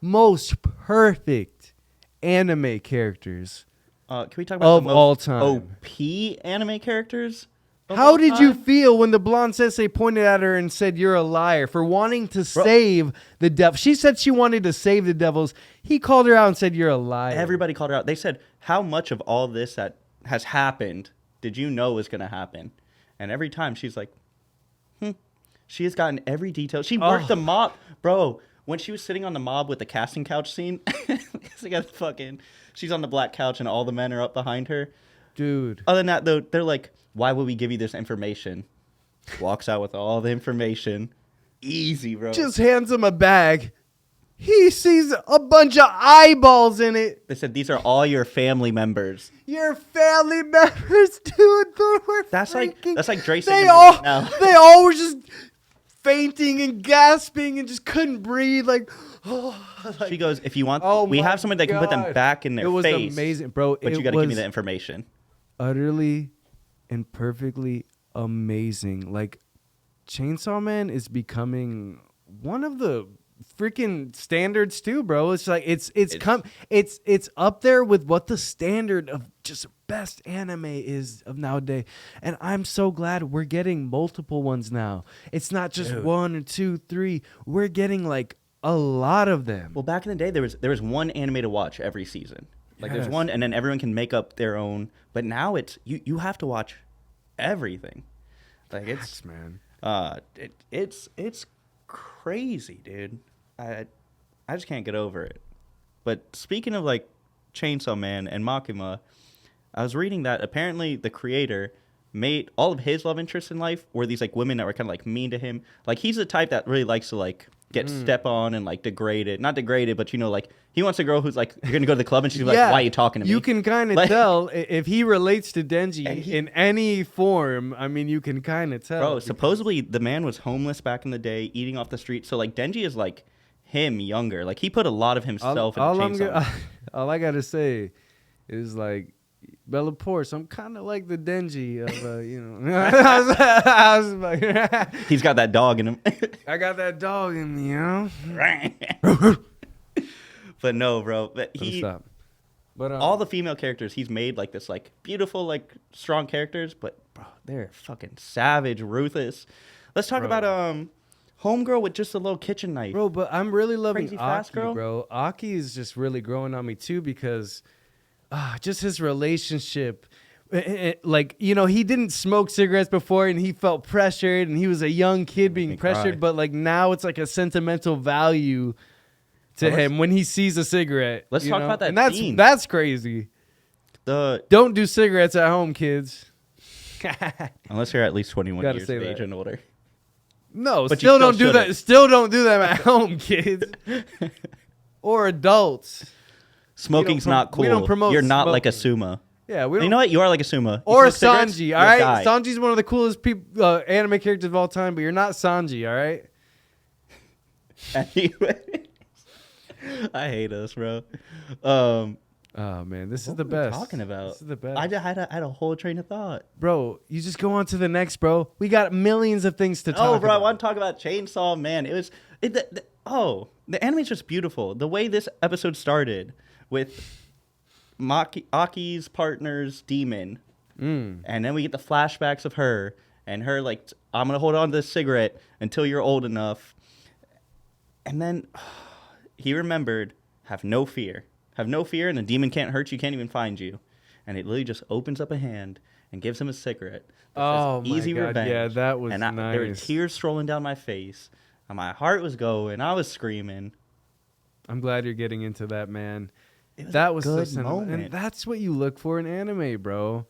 most perfect anime characters. Can we talk about Of the most all time. OP anime characters? of How all did you time? feel when the blonde sensei pointed at her and said, "You're a liar," for wanting to save the devil? She said she wanted to save the devils. He called her out and said, "You're a liar." Everybody called her out. They said, how much of all this that has happened did you know was going to happen? And every time she's like, She has gotten every detail. She worked the mob. Bro, when she was sitting on the mob with the casting couch scene, she's on the black couch and all the men are up behind her. Dude. Other than that, though, they're like, why would we give you this information? Walks out with all the information. Easy, bro. Just hands him a bag. He sees a bunch of eyeballs in it. They said, these are all your family members. Your family members, dude. They were That's like Dre They singing all, now. they all were just fainting and gasping and just couldn't breathe. Like, She goes, if you want, Oh we my have someone that can put them God. back in their It was face. amazing, bro. But It you got to give me was the information. utterly and perfectly amazing. Like, Chainsaw Man is becoming one of the freaking standards too, bro. It's like it's up there with what the standard of just best anime is of nowadays. And I'm so glad we're getting multiple ones now. It's not just one or two, three. We're getting like a lot of them. Well, back in the day, there was one anime to watch every season. Like there's Yes. one, and then everyone can make up their own. But now it's you have to watch everything. Like it's man. it's crazy, dude. I just can't get over it. But speaking of like Chainsaw Man and Makima, I was reading that apparently the creator made all of his love interests in life were these like women that were kind of like mean to him. Like he's the type that really likes to like get step on and like degraded, not degraded, but like he wants a girl who's like, you're gonna go to the club and she's like, why are you talking to me? You can kind of Like- tell if he relates to Denji in any form. I mean, you can kind of tell. Bro, supposedly the man was homeless back in the day, eating off the street. So like Denji is like him younger. Like he put a lot of himself in the chainsaw. All I gotta say is like, Bella Porce, I'm kind of like the Denji of, you know. I was like, He's got that dog in him. I got that dog in me, you know. But no, bro. But Stop. But all the female characters he's made like this, like beautiful, like strong characters. But bro, they're fucking savage, ruthless. Let's talk about homegirl with just a little kitchen knife. Bro, but I'm really loving Crazy fast Aki, girl. bro. Aki is just really growing on me too because just his relationship. Like, you know, he didn't smoke cigarettes before and he felt pressured and he was a young kid being pressured, but like now it's like a sentimental value to him when he sees a cigarette. Let's talk about that and scene. that's crazy. Don't do cigarettes at home, kids. Unless you're at least 21 Gotta years say of age that. and older. No, But you still don't still do that. Still don't do that at home, kids. Or adults. Smoking's not cool. we don't promote You're not like a smoking. Suma. Yeah, we don't. You know what? You are like a Suma. You Or smoke cigarettes, Sanji, you'll all right? die. Sanji's one of the coolest people, anime characters of all time, but you're not Sanji, all right? Anyways. I hate us, bro. Oh, man, this is What the were we best. talking about? This is the best. I had a whole train of thought. Bro, you just go on to the next, bro. We got millions of things to talk Oh, about. bro, I want to talk about Chainsaw Man. It was the anime's just beautiful. The way this episode started with Aki's partner's demon, and then we get the flashbacks of her and her like, I'm gonna hold on to this cigarette until you're old enough, and then he remembered, have no fear, and the demon can't hurt you, can't even find you, and it literally just opens up a hand and gives him a cigarette. Oh, my Easy God. revenge. Yeah, that was and nice. There were tears strolling down my face, and my heart was going. I was screaming. I'm glad you're getting into that, man. It was That a was good so moment. and that's what you look for in anime, bro.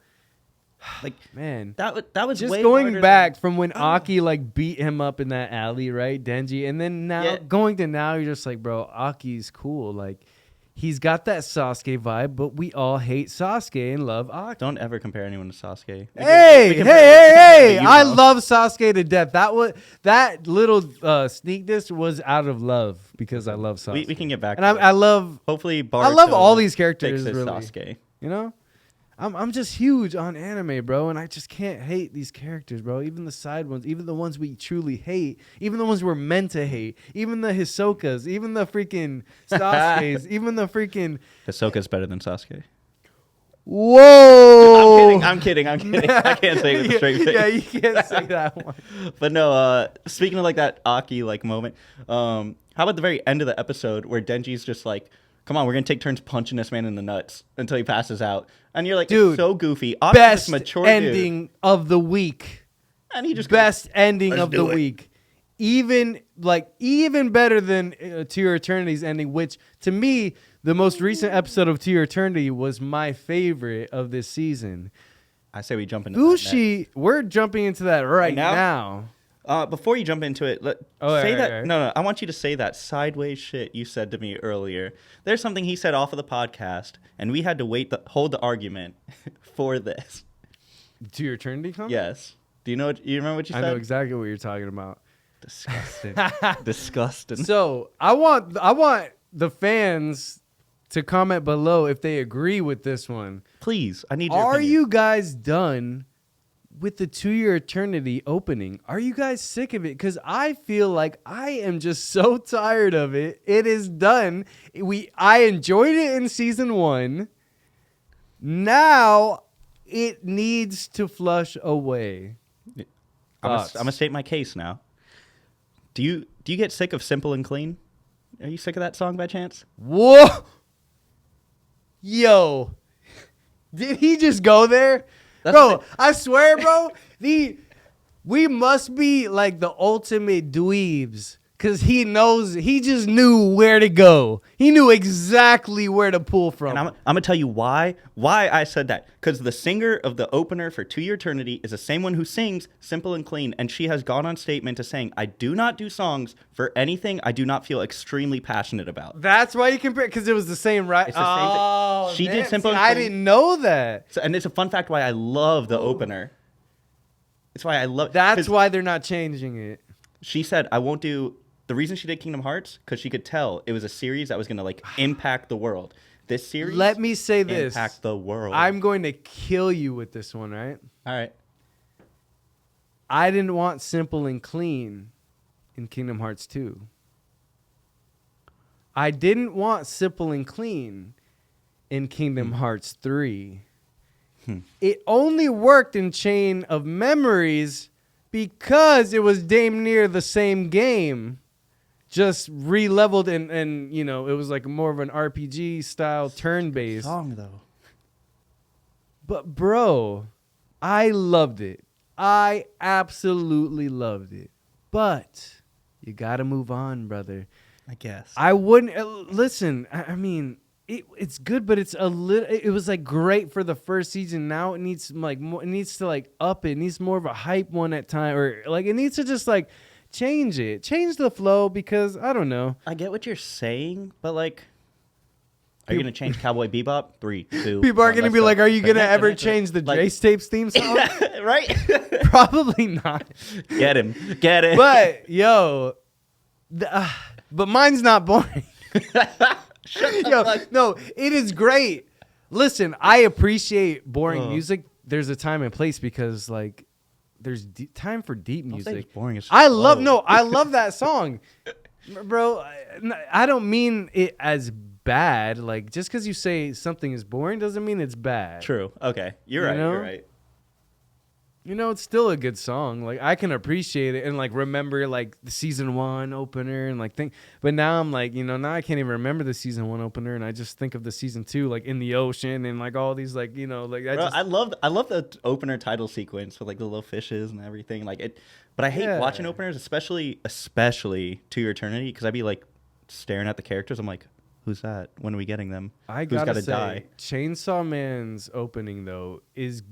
Like Man, that was just way going harder back than- from when Aki like beat him up in that alley, right, Denji, and then now Yeah. going to now, you're just like, bro, Aki's cool. Like, he's got that Sasuke vibe, but we all hate Sasuke and love Aki. Don't ever compare anyone to Sasuke. Hey! You I know. love Sasuke to death. That little sneak diss was out of love because I love Sasuke. We can get back. and to I it. love Hopefully, I love Baruto all these characters, fixes really. Sasuke. You know, I'm just huge on anime, bro, and I just can't hate these characters, bro. Even the side ones, even the ones we truly hate, even the ones we're meant to hate, even the Hisokas, even the freaking Sasuke's, even the freaking. Hisoka's better than Sasuke. Whoa! I'm kidding. I can't say it with a straight face. Yeah, you can't say that one. But no, speaking of like that Aki like moment, how about the very end of the episode where Denji's just like, come on, we're gonna take turns punching this man in the nuts until he passes out, and you're like, Dude, it's so goofy. Aki's Best this mature ending of the week. dude, and he just Best ending "Let's of the do it." week. Even better than To Your Eternity's ending, which to me, the most recent episode of To Your Eternity was my favorite of this season. I say we jump into that next. Bushi, we're jumping into that right now? now. Before you jump into it, Oh, say right, that. right. No, I want you to say that sideways shit you said to me earlier. There's something he said off of the podcast, and we had to hold the argument for this. To Your Eternity comment? Yes. Do you know? You remember what you I said? know exactly what you're talking about. Disgusting. Disgusting. So I want the fans to comment below if they agree with this one. Please, I need your Are opinion. you guys done with the To Your Eternity opening? Are you guys sick of it? Because I feel like I am just so tired of it. It is done. I enjoyed it in season 1. Now it needs to flush away. I'm Thoughts? gonna state my case now. Do you get sick of Simple and Clean? Are you sick of that song by chance? Whoa! Yo. Did he just go there? That's Bro, the thing. I swear, bro, we must be like the ultimate dweebs Because he just knew where to go. He knew exactly where to pull from. And I'm going to tell you why I said that. Because the singer of the opener for To Your Eternity is the same one who sings Simple and Clean. And she has gone on statement to saying, I do not do songs for anything I do not feel extremely passionate about. That's why you compare, because it was the same, right? It's the same thing. Oh, She did man, Simple see, and I Clean. didn't know that. So, and it's a fun fact why I love the opener. It's why I love. That's why they're not changing it. She said, I won't do. The reason she did Kingdom Hearts, because she could tell it was a series that was going to like impact the world. This series. Let me say this. Impact the world. I'm going to kill you with this one, right? All right. I didn't want Simple and Clean in Kingdom Hearts 2. I didn't want Simple and Clean in Kingdom Hearts 3. It only worked in Chain of Memories because it was damn near the same game, just re-leveled and you know, it was like more of an RPG style turn-based. Song though. But bro, I loved it. I absolutely loved it. But you got to move on, brother. I guess. I wouldn't listen. I mean, it's good, but it's a little. It was like great for the first season. Now it needs like more. It needs to like up it. It needs more of a hype one at time, or like it needs to just like change it, change the flow, because I don't know. I get what you're saying, but like, are you gonna change Cowboy Bebop? 3, 2. People are 1, gonna let's be go. like, "Are you gonna ever change the Like- Jace Tapes theme song?" Right? Probably not. Get him. But yo, but mine's not boring. Yo, no, it is great. Listen, I appreciate boring music. There's a time and place, because like there's time for deep Don't say music. it's boring. It's I slow. love that song, bro. I don't mean it as bad. Like, just because you say something is boring doesn't mean it's bad. True. Okay. You're right. know? You're right. You know, it's still a good song. Like, I can appreciate it and like remember like the season 1 opener and like think. But now I'm like, you know, now I can't even remember the season 1 opener, and I just think of the season 2 like in the ocean and like all these like, you know, like Bro, I love the opener title sequence with like the little fishes and everything. Like it, but I hate watching openers, especially To Your Eternity, because I'd be like staring at the characters. I'm like, who's that? When are we getting them? I Who's gotta gotta say, die? Chainsaw Man's opening though is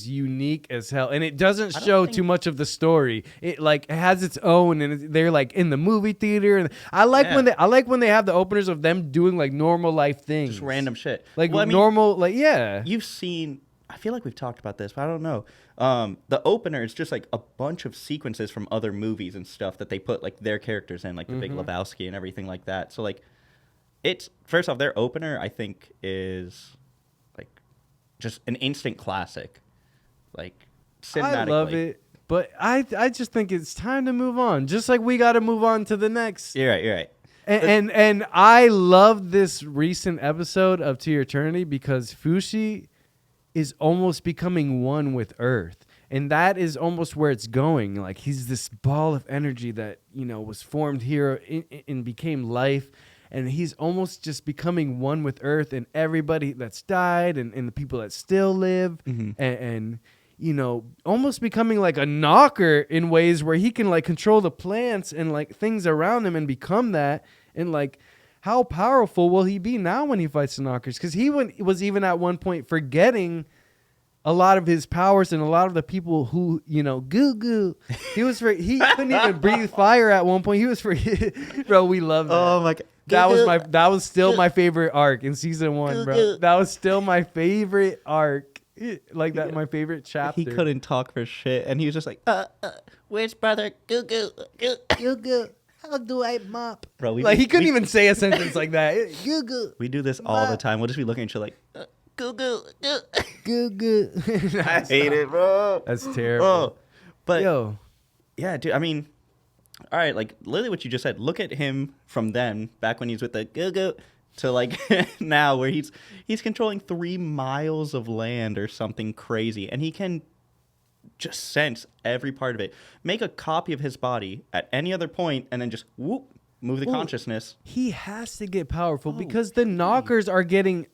unique as hell, and it doesn't don't show think- too much of the story. It like it has its own, and they're like in the movie theater, and I like when they have the openers of them doing like normal life things, Just random shit. like Well, I mean, normal, like yeah. You've seen. I feel like we've talked about this, but I don't know. The opener is just like a bunch of sequences from other movies and stuff that they put like their characters in, like the Big Lebowski and everything like that. So like, it's first off, their opener I think is like just an instant classic. Like cinematically. I love it, but I just think it's time to move on. Just like we got to move on to the next. You're right. You're right. And I love this recent episode of To Your Eternity because Fushi is almost becoming one with Earth. And that is almost where it's going. Like, he's this ball of energy that, you know, was formed here and became life. And he's almost just becoming one with Earth and everybody that's died and the people that still live. And, you know, almost becoming like a knocker in ways where he can, like, control the plants and, like, things around him and become that. And, like, how powerful will he be now when he fights the knockers? Because he was even at one point forgetting a lot of his powers and a lot of the people who, you know, goo. He couldn't even breathe fire at one point. He was for bro. We love that. Oh my god. That was still my favorite arc in season 1, bro. That was still my favorite arc. Like that, my favorite chapter. He couldn't talk for shit, and he was just like, Where's brother? Goo goo. Goo. How do I mop? Bro, He couldn't even say a sentence like that. Goo. We do this all the time. We'll just be looking at you like, Goo goo. Goo. I hate it, bro. That's terrible. Oh, but Yo. yeah, dude. I mean, all right, like literally what you just said. Look at him from then, back when he's with the go to like now, where he's controlling 3 miles of land or something crazy, and he can just sense every part of it. Make a copy of his body at any other point, and then just whoop, move the consciousness. He has to get powerful because the knockers are getting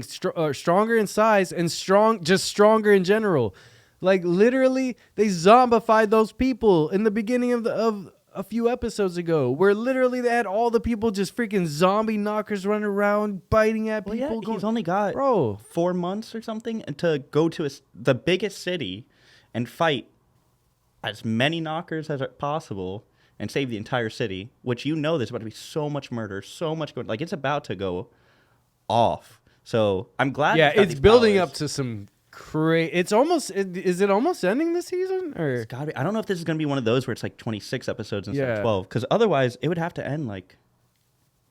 stronger in size and stronger in general. Like literally, they zombified those people in the beginning of a few episodes ago, where literally they had all the people just freaking zombie knockers running around biting at Well, people. yeah, he's only got Bro, 4 months or something to go to the biggest city and fight as many knockers as possible and save the entire city, which there's about to be so much murder, so much going. Like, it's about to go off. So I'm glad. yeah, he's got it's these building powers. up to some crazy. It's almost. Is it almost ending this season? Or It's gotta be. I don't know if this is gonna be one of those where it's like 26 episodes instead Yeah. of 12, because otherwise it would have to end like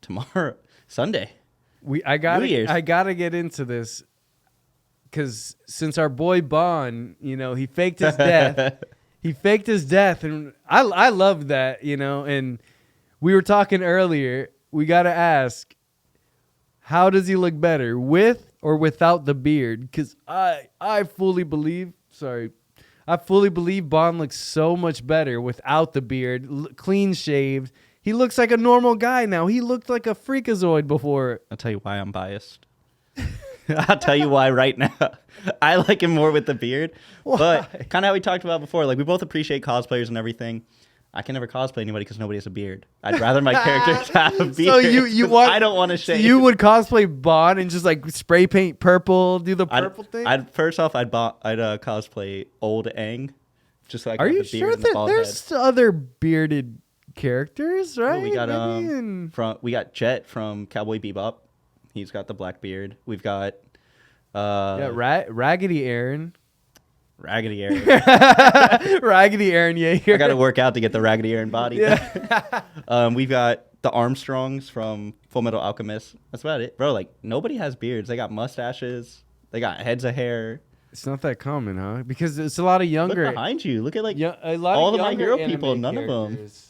tomorrow, Sunday. I New Year's. gotta get into this because since our boy Bond, he faked his death. He faked his death, and I love that, And we were talking earlier. We gotta ask, how does he look better, with or without the beard? Because I fully believe. I fully believe Bond looks so much better without the beard, clean shaved. He looks like a normal guy now. He looked like a freakazoid before. I'll tell you why I'm biased. I'll tell you why right now. I like him more with the beard. Why? But kind of how we talked about before, like we both appreciate cosplayers and everything. I can never cosplay anybody because nobody has a beard. I'd rather my characters have a beard. So you 'cause want? I don't want to so shave. you would cosplay Bond and just like spray paint purple, do the purple thing? I'd cosplay old Aang, just so I could Are have you the beard sure and the that bald there's head. other bearded characters, right? Oh, we got Maybe we got Jet from Cowboy Bebop. He's got the black beard. We've got Raggedy Aaron. Raggedy Aaron. Raggedy Aaron, yeah. I got to work out to get the Raggedy Aaron body. Yeah. We've got the Armstrongs from Full Metal Alchemist. That's about it, bro. Like nobody has beards. They got mustaches. They got heads of hair. It's not that common, huh? Because it's a lot of younger. Look behind you. Look at like a lot all of of My younger Hero anime people. None of them. characters.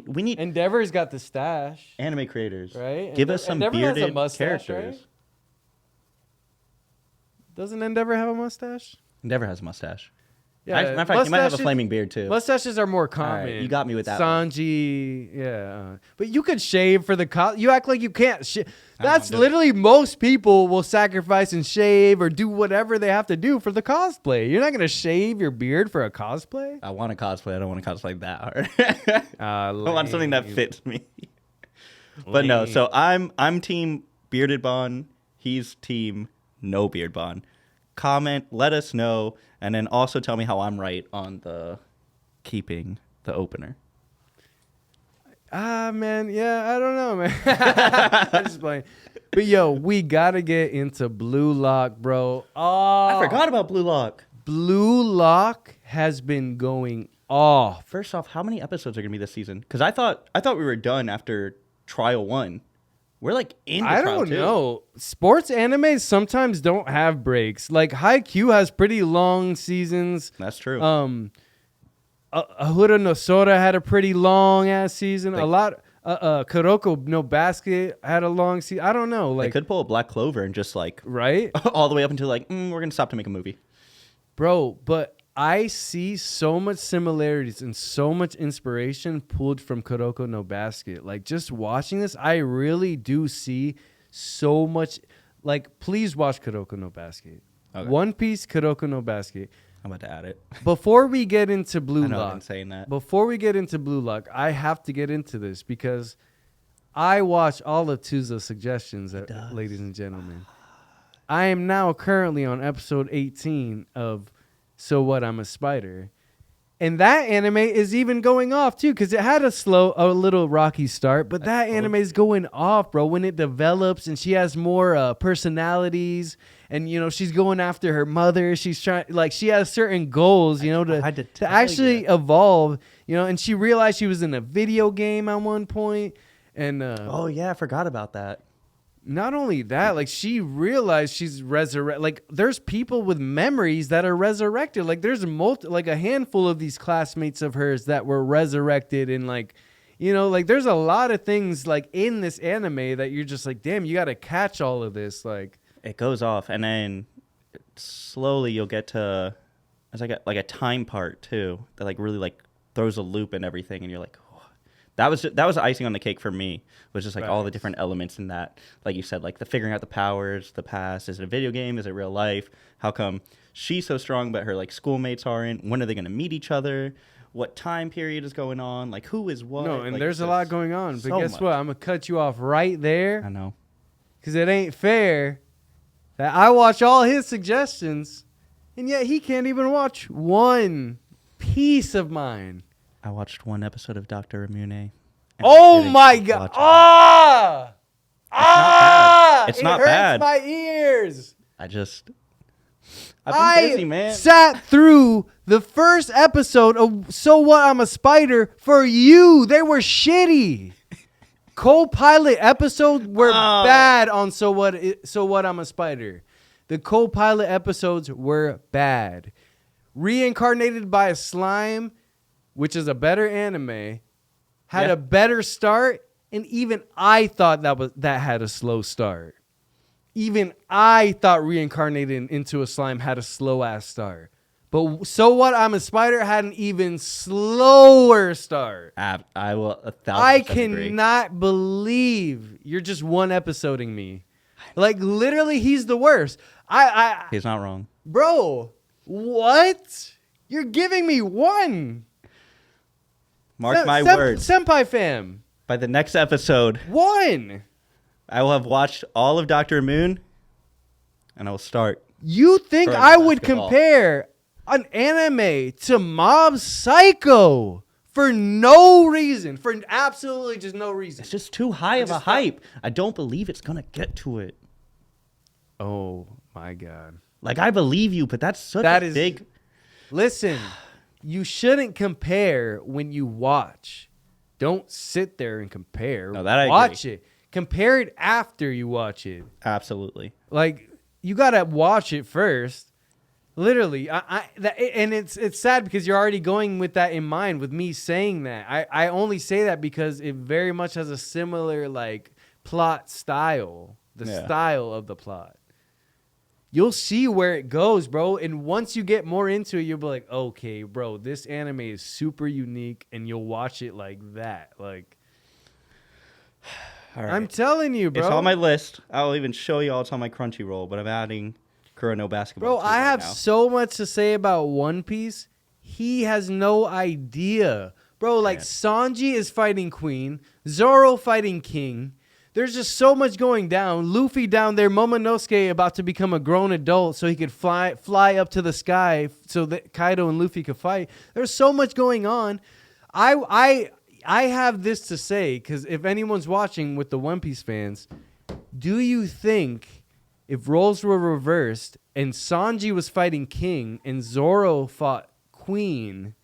We need Endeavor's got the stash, anime creators. right? Give us some Endeavor has a bearded mustache, characters. right? Doesn't Endeavor have a mustache? Endeavor has a mustache. Yeah, Matter of fact, you might have a mustaches- flaming beard too. Mustaches are more All common. right, you got me with that one. Sanji, yeah. But you could shave for the you act like you can't. That's do it. literally most people will sacrifice and shave or do whatever they have to do for the cosplay. You're not gonna shave your beard for a cosplay. I want to cosplay. I don't want to cosplay that hard. I want something that fits me. But no, so I'm team bearded Bond. He's team no beard Bond. Comment, let us know, and then also tell me how I'm right on the keeping the opener. Man, yeah, I don't know, man. I'm just playing. But yo, we gotta get into Blue Lock, bro. Oh, I forgot about Blue Lock. Blue Lock has been going off. First off, how many episodes are gonna be this season? Because I thought we were done after Trial 1. We're like in. I Trial don't 2. know. Sports animes sometimes don't have breaks. Like Haikyuu has pretty long seasons. That's true. Ahura no Sora had a pretty long ass season. Like- A lot. Kuroko no Basket had a long season. I don't know. They Like, could pull a Black Clover and just like right, all the way up until like we're gonna stop to make a movie. bro. But I see so much similarities and so much inspiration pulled from Kuroko no Basket. Like just watching this, I really do see so much. Like, please watch Kuroko no Basket. Okay. One Piece, Kuroko no Basket. I'm about to add it. Before we get into Blue I know I've Lock, been saying that. before we get into Blue Lock, I have to get into this because I watch all of Tuzo's suggestions, ladies and gentlemen. I am now currently on episode 18 of So What, I'm a Spider. And that anime is even going off too, because it had a little rocky start, but that anime is going off, bro. When it develops and she has more personalities, and she's going after her mother. She's trying, like, she has certain goals, to actually evolve, and she realized she was in a video game at one point, and Oh yeah, I forgot about that. not only that, like, she realized she's resurrected. Like, there's people with memories that are resurrected. Like, there's a handful of these classmates of hers that were resurrected. And, like, like, there's a lot of things, like, in this anime that you're just like, damn, you got to catch all of this. Like, It goes off, and then slowly you'll get to it's like a time part too that like really like throws a loop and everything, and you're like, oh. That was icing on the cake for me. Was just like all the different elements in that, like you said, like the figuring out the powers, the past. Is it a video game? Is it real life? How come she's so strong but her like schoolmates aren't? When are they gonna meet each other? what time period is going on, like who is what. No, and like, there's a lot going on. But so guess much. what? I'm going to cut you off right there I know. because it ain't fair that I watch all his suggestions and yet he can't even watch one piece of mine. I watched one episode of Dr. Imune. and Oh I didn't my keep God. watching. Ah! It's It not hurts bad. my ears. I've been busy, man. Sat through the first episode of So What I'm a Spider for you. They were shitty. Co-pilot episodes were bad on So What I'm a Spider. The co-pilot episodes were bad. Reincarnated by a Slime, which is a better anime, had Yeah. a better start, and even I thought that had a slow start. Even I thought Reincarnated into a Slime had a slow ass start. But So What I'm a Spider had an even slower start. I will 1,000% I agree. cannot believe you're just one episoding me. Like literally, he's the worst. He's not wrong. Bro, what? You're giving me one. Mark my words. Senpai fam. By the next episode, One. I will have watched all of Dr. Moon, and I will start. You think Current I would basketball. compare an anime to Mob Psycho for no reason, for absolutely just no reason? It's just too high of a hype. I don't believe it's going to get to it. Oh my God. Like, I believe you, but that's such That a is- big... Listen, you shouldn't compare when you watch. Don't sit there and compare. No, that I watch agree. it. Compare it after you watch it. Absolutely. Like you gotta watch it first. Literally, and it's sad because you're already going with that in mind. With me saying that, I only say that because it very much has a similar like plot style, the Yeah. style of the plot. You'll see where it goes, bro. And once you get more into it, you'll be like, okay, bro, this anime is super unique, and you'll watch it like that. Like, All right. I'm telling you, bro. It's on my list. I'll even show you all it's on my Crunchyroll, but I'm adding Kurano Basketball. Bro, to it I right have now. so much to say about One Piece. He has no idea. Bro, like Man. Sanji is fighting Queen, Zoro fighting King. There's just so much going down. Luffy down there, Momonosuke about to become a grown adult so he could fly up to the sky so that Kaido and Luffy could fight. There's so much going on. I have this to say, because if anyone's watching with the One Piece fans, do you think if roles were reversed and Sanji was fighting King and Zoro fought Queen,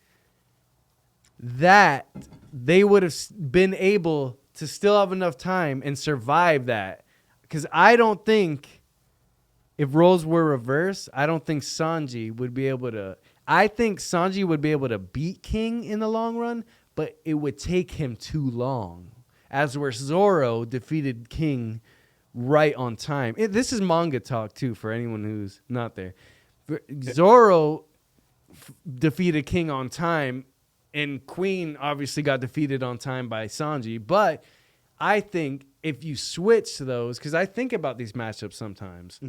that they would have been able to still have enough time and survive that? Because I don't think if roles were reversed, I don't think Sanji would be able to. I think Sanji would be able to beat King in the long run, but it would take him too long. As where Zoro defeated King right on time. This is manga talk too for anyone who's not there. Zoro defeated King on time, and Queen obviously got defeated on time by Sanji. But I think if you switch those, because I think about these matchups sometimes,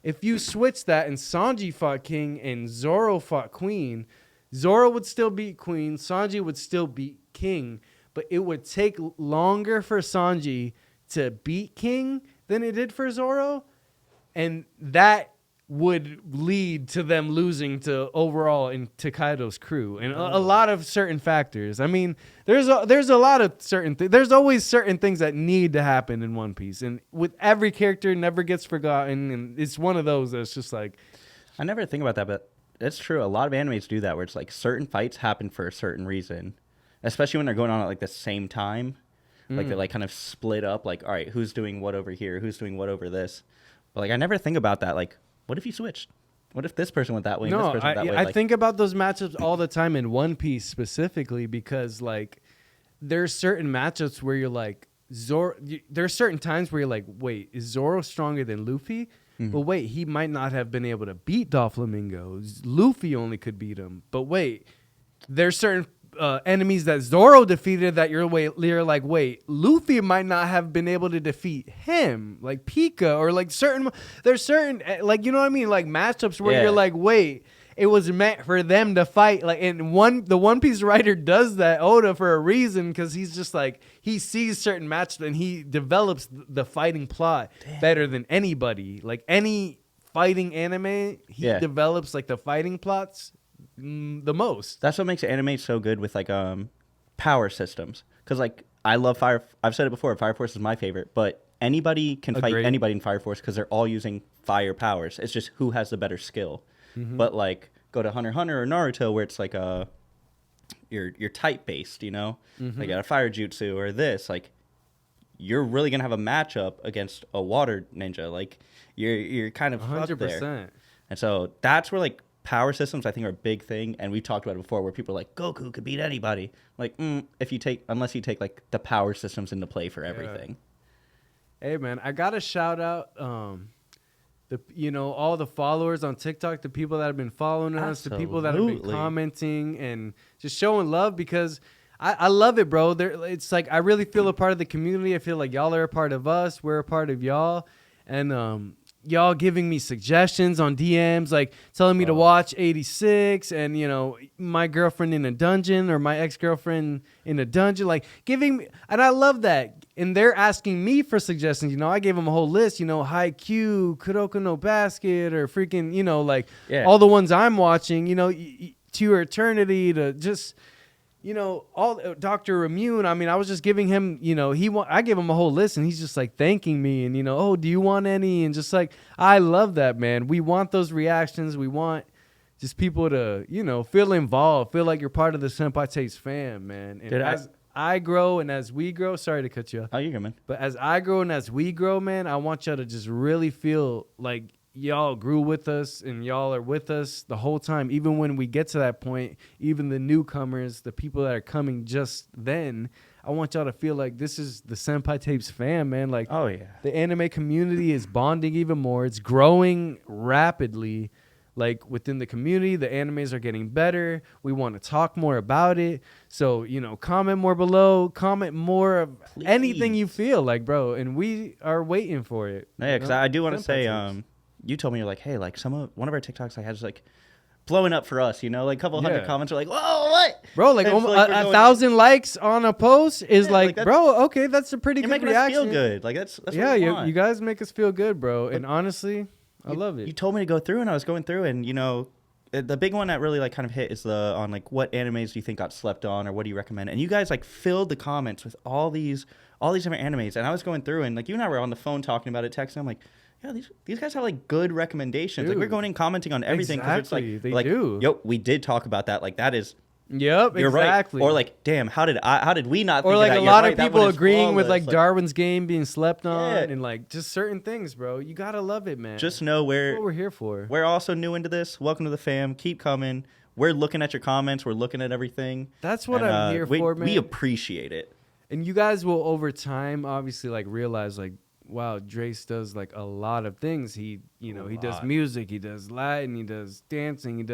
if you switch that and Sanji fought King and Zoro fought Queen, Zoro would still beat Queen, Sanji would still beat King, but it would take longer for Sanji to beat King than it did for Zoro, and that would lead to them losing to overall to Kaido's crew and a lot of certain factors. I mean, there's a lot of certain there's always certain things that need to happen in One Piece, and with every character never gets forgotten, and it's one of those that's just like, I never think about that, but it's true. A lot of animes do that, where it's like certain fights happen for a certain reason, especially when they're going on at like the same time. Like they like kind of split up. Like, all right, who's doing what over here? Who's doing what over this? But like, I never think about that. Like, what if you switched? What if this person went that way? And this no, person went that way? I Like, think about those matchups all the time in One Piece specifically, because like there's certain matchups where you're like there's certain times where you're like, wait, is Zoro stronger than Luffy? But wait, he might not have been able to beat Doflamingo. Luffy only could beat him. But wait, there's certain enemies that Zoro defeated that you're like, wait, Luffy might not have been able to defeat him, like Pika, or like there's certain, like, you know what I mean, like matchups where Yeah. you're like, wait, it was meant for them to fight. Like, and the One Piece writer does that, Oda, for a reason, because he's just like, he sees certain matches and he develops the fighting plot better than anybody. Like any fighting anime, he develops like the fighting plots the most. That's what makes anime so good with like power systems. Because like I love Fire. I've said it before. Fire Force is my favorite, but anybody can fight anybody in Fire Force because they're all using fire powers. It's just who has the better skill. But like go to Hunter x Hunter or Naruto where it's like you're type based, you know, like a fire jutsu or this, like you're really gonna have a matchup against a water ninja. Like you're kind of 100%. There. And so that's where like power systems I think are a big thing, and we've talked about it before where people are like Goku could beat anybody. Like unless you take like the power systems into play for everything. Hey man, I gotta shout out all the followers on TikTok, the people that have been following us, the people that have been commenting and just showing love, because I love it, bro. It's like I really feel a part of the community. I feel like y'all are a part of us. We're a part of y'all. And y'all giving me suggestions on DMs, like telling me to watch 86 and, my girlfriend in a dungeon or my ex-girlfriend in a dungeon, like giving me, and I love that. And they're asking me for suggestions. I gave them a whole list, Haikyuu, Kuroko no Basket, or freaking, all the ones I'm watching, To Your Eternity, to just... all Dr. Immune. I mean, I was just giving him, I gave him a whole list and he's just like thanking me and, oh, do you want any? And just like, I love that, man. We want those reactions. We want just people to, feel involved, feel like you're part of the Senpai Tapes fam, man. And as I grow and as we grow, sorry to cut you off. Oh, you're good, man. But as I grow and as we grow, man, I want y'all to just really feel like y'all grew with us and y'all are with us the whole time. Even when we get to that point, even the newcomers, the people that are coming just then, I want y'all to feel like this is the Senpai Tapes fam, man. Like, oh yeah, the anime community is bonding even more. It's growing rapidly. Like within the community, the animes are getting better. We want to talk more about it. So, comment more below, comment more of anything you feel like, bro. And we are waiting for it. Yeah, because I do want to say, you told me you're like, hey, like one of our TikToks like has like blowing up for us, like a couple hundred comments are like, whoa, what, bro? Like, a 1,000 likes on a post is like, bro, okay, that's a pretty good reaction. Us feel good, like that's what we want. You guys make us feel good, bro. And honestly, I love it. You told me to go through, and I was going through, and the big one that really like kind of hit is on like what animes do you think got slept on, or what do you recommend? And you guys like filled the comments with all these different animes, and I was going through, and like you and I were on the phone talking about it, texting. I'm like, yeah, these guys have like good recommendations. Dude, like we're going in commenting on everything. Exactly, it's like, they do. Yo, we did talk about that. Like that is. Yep, you're exactly. Right. Or like, damn, how did we not? Or think like of that? a lot of right. people agreeing with like Darwin's Game being slept on, and like just certain things, bro. You gotta love it, man. Just know that's what we're here for. We're also new into this. Welcome to the fam. Keep coming. We're looking at your comments. We're looking at everything. That's what I'm here for, man. We appreciate it. And you guys will over time, obviously, like realize like, wow, Drace does like a lot of things. He does music, he does Latin, he does dancing,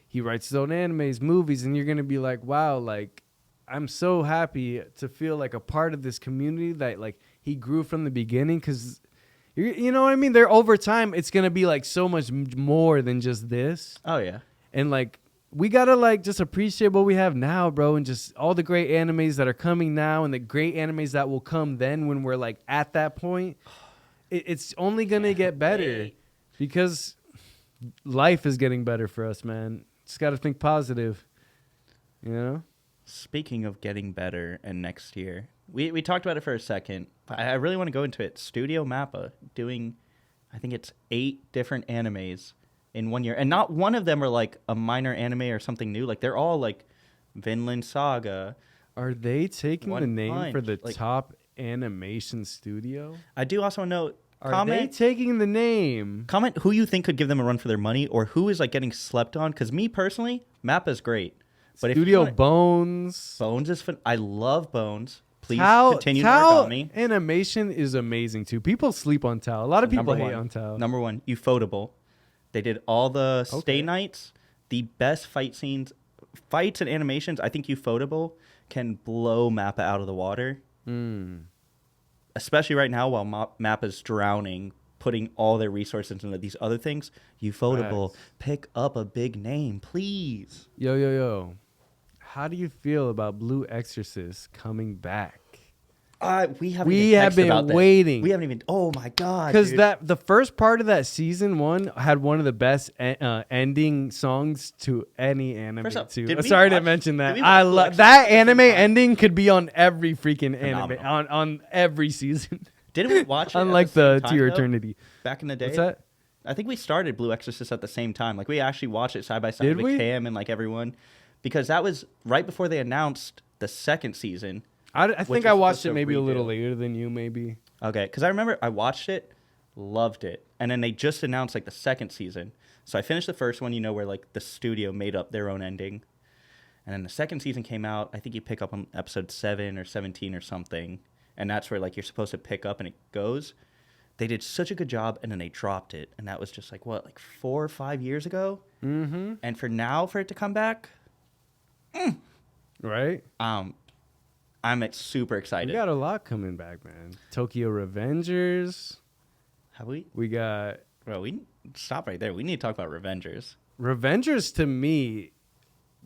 he writes his own animes, movies, and you're going to be like, wow, like, I'm so happy to feel like a part of this community that, like, he grew from the beginning, because, you know what I mean? There, over time, it's going to be, like, so much more than just this. Oh, yeah. And, like, we got to, like, just appreciate what we have now, bro, and just all the great animes that are coming now and the great animes that will come then when we're, like, at that point. It's only going to get better because life is getting better for us, man. Just got to think positive, Speaking of getting better and next year, we talked about it for a second, but I really want to go into it. Studio Mappa doing, I think it's 8 different animes in 1 year. And not one of them are like a minor anime or something new. Like they're all like Vinland Saga. Are they taking the name for the top animation studio? I do also know... Are they taking the name? Comment who you think could give them a run for their money, or who is like getting slept on. Because me personally, Mappa's great. But Studio Bones. Bones is fun. I love Bones. Please continue to work on me. Animation is amazing too. People sleep on Tao. A lot of people hate on Tao. Number 1, Ufotable. They did all the stay nights. The best fights and animations. I think Ufotable can blow Mappa out of the water. Especially right now while Mappa's drowning. putting all their resources into these other things. Ufotable, Facts. pick up a big name, please. Yo. How do you feel about Blue Exorcist coming back? We haven't We even have texted been about this. waiting. We haven't even. Oh my god! Because dude. the first part of that season 1 had one of the best ending songs to any anime. First off, too. did we Sorry to watch- mention did that. we I watch Blue love Exorcist that at the same anime time? ending could be on every freaking anime Phenomenal. on every season. Didn't we watch it? Unlike at the, the same To time, Your though? Eternity. Back in the day. What's that? I think we started Blue Exorcist at the same time. Like we actually watched it side by side Did with we? Cam and like everyone, because that was right before they announced the second season. I Which think is I watched supposed it to maybe a little redo. later than you, maybe. Okay, because I remember I watched it, loved it, and then they just announced like the second season. So I finished the first one, where like the studio made up their own ending, and then the second season came out. I think you pick up on episode 7 or 17 or something, and that's where like you're supposed to pick up and it goes. They did such a good job, and then they dropped it, and that was just like 4 or 5 years ago. Mm-hmm. And for it to come back, Right? I'm super We excited. got a lot coming back, man. Tokyo Revengers. Have we? We got Bro, we stop right there. We need to talk about Revengers. Revengers. To me,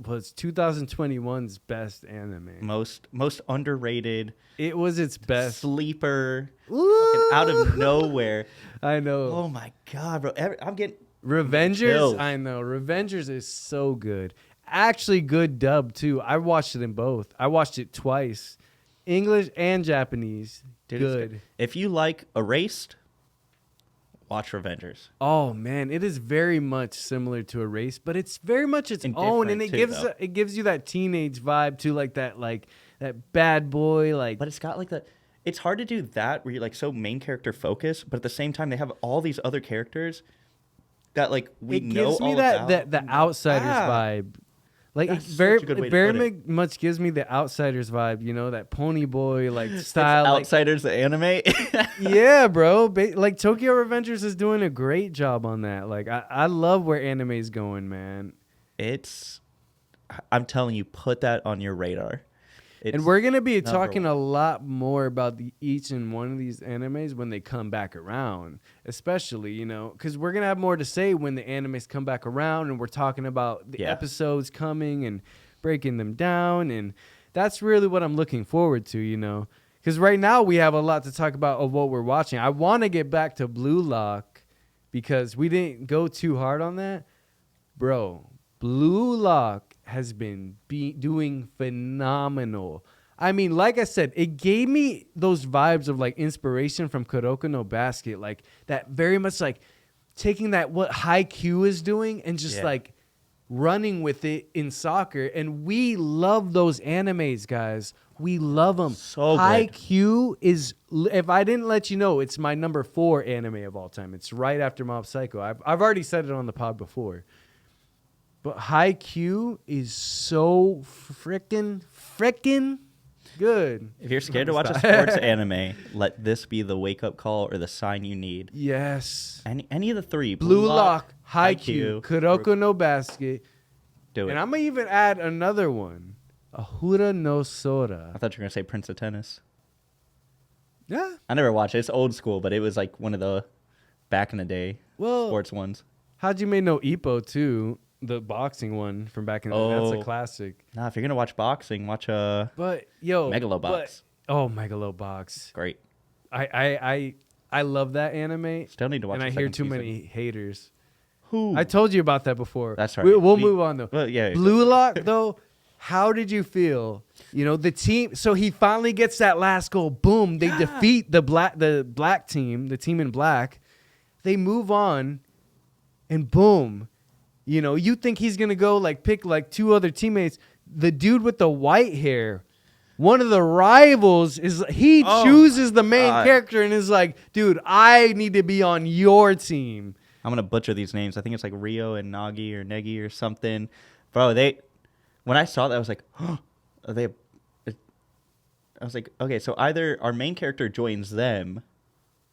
was 2021's best anime. Most underrated, It was its best. sleeper, fucking out of nowhere. I know. Oh my god, bro! I'm getting Revengers. chills. I know. Revengers is so good. Actually, good dub too. I watched it in both. I watched it twice, English and Japanese. Dude, it's good. If you like Erased, watch Revengers. Oh man, it is very much similar to Erased, but it's very much its And own, and different, too, though. it gives you that teenage vibe too, like that bad boy, like. But it's got like the. It's hard to do that where you're like so main character focused, but at the same time they have all these other characters that like we it know gives me all that about. the outsiders vibe. Like That's it very such a good way to very put it. much gives me the outsiders vibe, that pony boy like style. Like, Outsiders, the anime. yeah, bro. Like Tokyo Revengers is doing a great job on that. Like I love where anime's going, man. I'm telling you, put that on your radar. And we're gonna be number talking one. a lot more about each and one of these animes when they come back around, especially because we're gonna have more to say when the animes come back around, and we're talking about the Yeah. episodes coming and breaking them down, and that's really what I'm looking forward to, because right now we have a lot to talk about of what we're watching. I want to get back to Blue Lock because we didn't go too hard on that, bro. Blue Lock has been doing phenomenal. I mean, like I said, it gave me those vibes of like inspiration from Kuroko no Basket, like that very much like taking that what Haikyuu is doing and just like running with it in soccer. And we love those animes, guys. We love them. So good. Haikyuu is, if I didn't let you know, it's my number 4 anime of all time. It's right after Mob Psycho. I've already said it on the pod before. But Haikyuu is so freaking good. If you're scared to watch a sports anime, let this be the wake up call or the sign you need. Yes. Any of the three. Blue Lock, Haikyuu, Haikyuu, Kuroko no Basket. Do it. And I'm going to even add another one. Ahura no Sora. I thought you were gonna say Prince of Tennis. Yeah. I never watched it. It's old school, but it was like one of the back in the day sports ones. Hajime no Ippo, too. The boxing one from back in the day. That's a Oh. classic. Nah, if you're gonna watch boxing, watch But, yo. Megalobox. Megalobox. Great. I love that anime. Still need to watch. And the I hear second too season. many haters. Who? I told you about that before. That's right. We'll move on though. Well, yeah. Blue Lock though, how did you feel? The team. So he finally gets that last goal. Boom! They defeat the black team, the team in black. They move on, and boom, you think he's gonna go pick 2 other teammates. The dude with the white hair. One of the rivals chooses the main character and is like, dude, I need to be on your team. I'm gonna butcher these names. I think it's like Rio and Nagi or Negi or something. Bro, when I saw that, I was like, oh, I was like, okay, so either our main character joins them,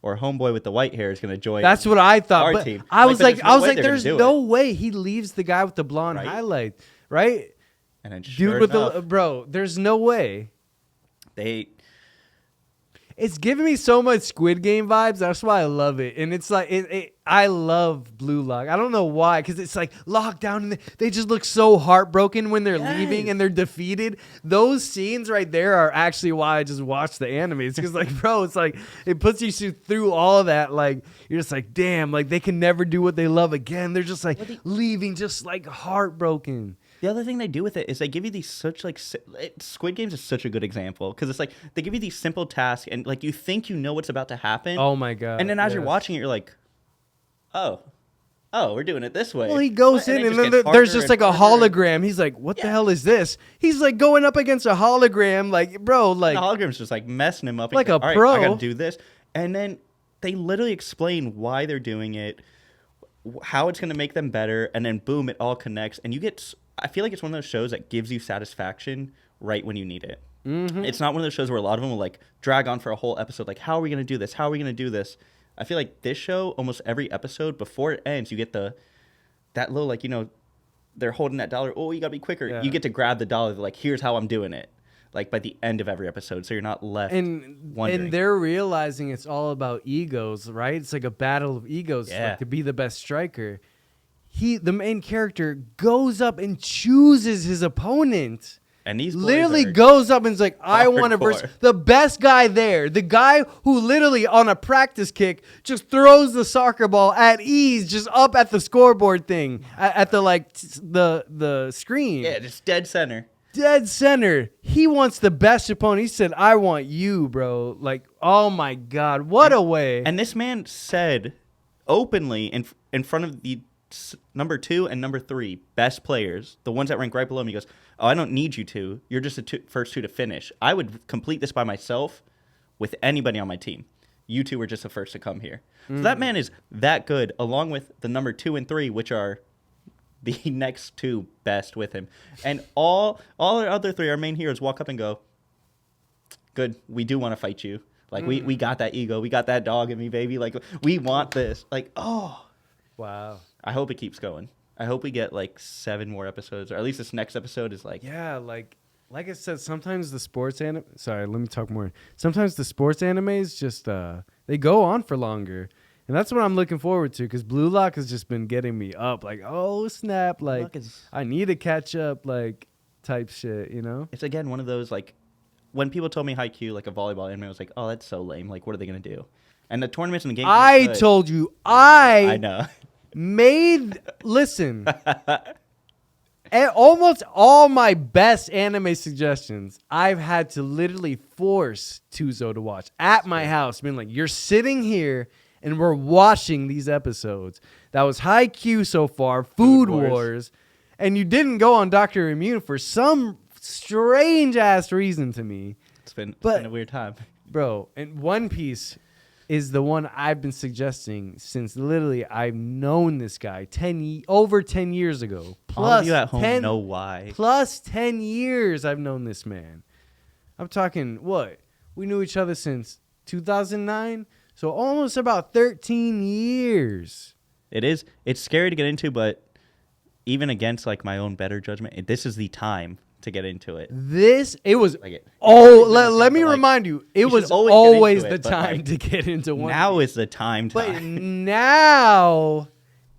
or homeboy with the white hair is gonna join. That's what I thought. Our But team. I was but like, there's no way they're there's gonna do no it. way he leaves the guy with the blonde Right? highlight, right? And then sure Dude with enough, the bro, there's no way. they It's giving me so much Squid Game vibes. That's why I love it. And it's like, I love Blue Lock. I don't know why, because it's like locked down and they just look so heartbroken when they're leaving and they're defeated. Those scenes right there are actually why I just watch the anime. It's because like, bro, it's like, it puts you through all of that. Like, you're just like, damn, like they can never do what they love again. They're just like leaving just like heartbroken. The other thing they do with it is they give you these such like Squid Games is such a good example because it's like they give you these simple tasks and like you think you know what's about to happen. Oh my god! And then as you're watching it, you're like, oh, we're doing it this way. Well, he goes in and then there's just like a hologram. He's like, what the hell is this? He's like going up against a hologram, like bro, like the hologram's just like messing him up. Like a all pro. Right, I gotta do this, and then they literally explain why they're doing it, how it's gonna make them better, and then boom, it all connects, and you get. I feel like it's one of those shows that gives you satisfaction right when you need it. Mm-hmm. It's not one of those shows where a lot of them will like drag on for a whole episode. Like, how are we going to do this? How are we going to do this? I feel like this show, almost every episode, before it ends, you get that little, like, they're holding that dollar. Oh, you got to be quicker. Yeah. You get to grab the dollar. Like, here's how I'm doing it. Like, by the end of every episode. So you're not left wondering. And they're realizing it's all about egos, right? It's like a battle of egos like, to be the best striker. The main character goes up and chooses his opponent. And these literally goes up and is like, I want to verse the best guy there. The guy who literally on a practice kick just throws the soccer ball at ease, just up at the scoreboard thing, at the like the screen. Yeah, just dead center. Dead center. He wants the best opponent. He said, I want you, bro. Like, oh my God, what a way. And this man said openly in front of the number 2 and number 3 best players, the ones that rank right below him, he goes, oh, I don't need you to. You're just the first 2 to finish. I would complete this by myself with anybody on my team. You 2 were just the first to come here. So that man is that good, along with the number 2 and 3, which are the next 2 best with him. And all the other 3, our main heroes, walk up and go, good, we do want to fight you. Like, we got that ego. We got that dog in me, baby. Like, we want this. Like, oh. Wow. I hope it keeps going. I hope we get like 7 more episodes, or at least this next episode is like. Yeah, like I said, sometimes the sports anime. Sorry, let me talk more. Sometimes the sports animes just they go on for longer, and that's what I'm looking forward to. Because Blue Lock has just been getting me up. Like, oh snap! Like I need to catch up. Like type shit. It's again one of those like when people told me Haikyuu, like a volleyball anime, I was like, oh, that's so lame. Like, what are they gonna do? And the tournaments and the games. I told you. I know. Listen, almost all my best anime suggestions, I've had to literally force Tuzo to watch at my house. Being like, you're sitting here and we're watching these episodes. That was Haikyuu so far, Food Wars, and you didn't go on Dr. Immune for some strange ass reason to me. It's been a weird time. Bro, and One Piece is the one I've been suggesting since literally I've known this guy over 10 years ago. Plus, all of you at home know why. Plus 10 years I've known this man. I'm talking, what? We knew each other since 2009, so almost about 13 years. It's scary to get into, but even against like my own better judgment, this is the time to get into it. Let me remind you, it was always the time to get into one. Now is the time. But now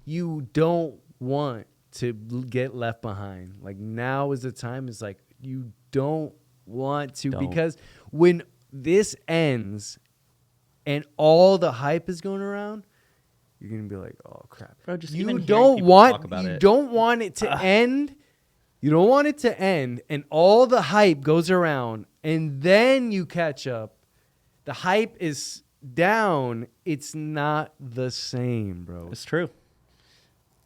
you don't want to get left behind. Like, now is the time. It's like you don't want to, because when this ends and all the hype is going around, you're gonna be like, oh crap. Bro, just you don't want it to end. You don't want it to end, and all the hype goes around, and then you catch up. The hype is down. It's not the same, bro. It's true.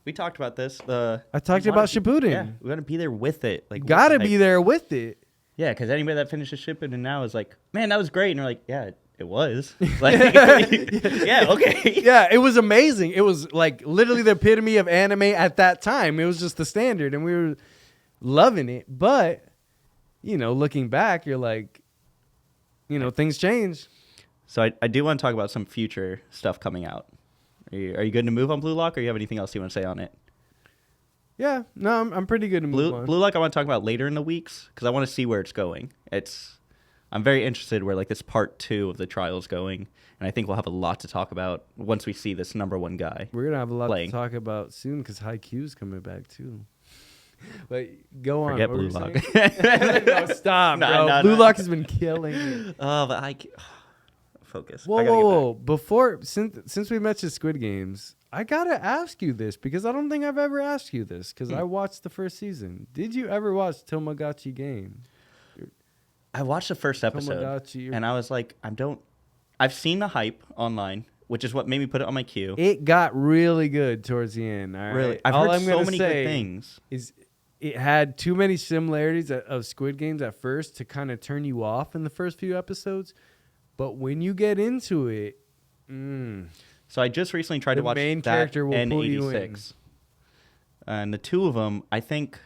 We talked about this. I talked about Shippuden. Yeah, we gotta be there with it. Like, gotta be there with it. Yeah, because anybody that finishes Shippuden now is like, man, that was great, and you're like, yeah, it was. Like, yeah, okay. Yeah, it was amazing. It was like literally the epitome of anime at that time. It was just the standard, and we were loving it. But looking back, you're like, things change. So I do want to talk about some future stuff coming out. Are you good to move on Blue Lock, or you have anything else you want to say on it? Yeah, no, I'm pretty good to move on. Blue Lock I want to talk about later in the weeks, because I want to see where it's going. I'm very interested where like this part 2 of the trial is going, and I think we'll have a lot to talk about once we see this number 1 guy. We're gonna have a lot playing. to talk about soon because Haikyuu's coming back too. But go on. Forget what Blue were Lock. you saying? No, stop, bro. Blue Lock has been killing me. Oh, but focus. Whoa. Before, since we mentioned Squid Games, I gotta ask you this because I don't think I've ever asked you this because I watched the first season. Did you ever watch Tomodachi Game? I watched the first episode, and I was like, I've seen the hype online, which is what made me put it on my queue. It got really good towards the end. All right? Really, I've heard so many good things. It had too many similarities of Squid Games at first to kind of turn you off in the first few episodes. But when you get into it, So I just recently tried to watch main that character will and pull you in. 86. And the two of them, I think,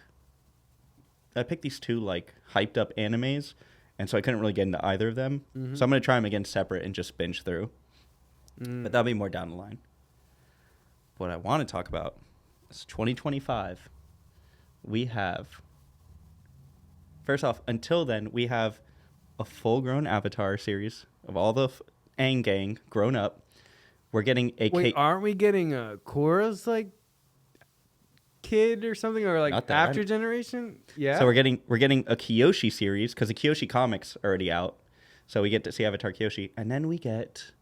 I picked these two like hyped up animes, and so I couldn't really get into either of them. So I'm going to try them again separate and just binge through. But that'll be more down the line. What I want to talk about is 2025. We have, first off, until then, we have a full-grown Avatar series of all the Aang gang grown up. We're getting a... Wait, aren't we getting Korra's like kid or something, or like after generation? Yeah. So we're getting a Kyoshi series because the Kyoshi comics are already out. So we get to see Avatar Kyoshi, and then we get,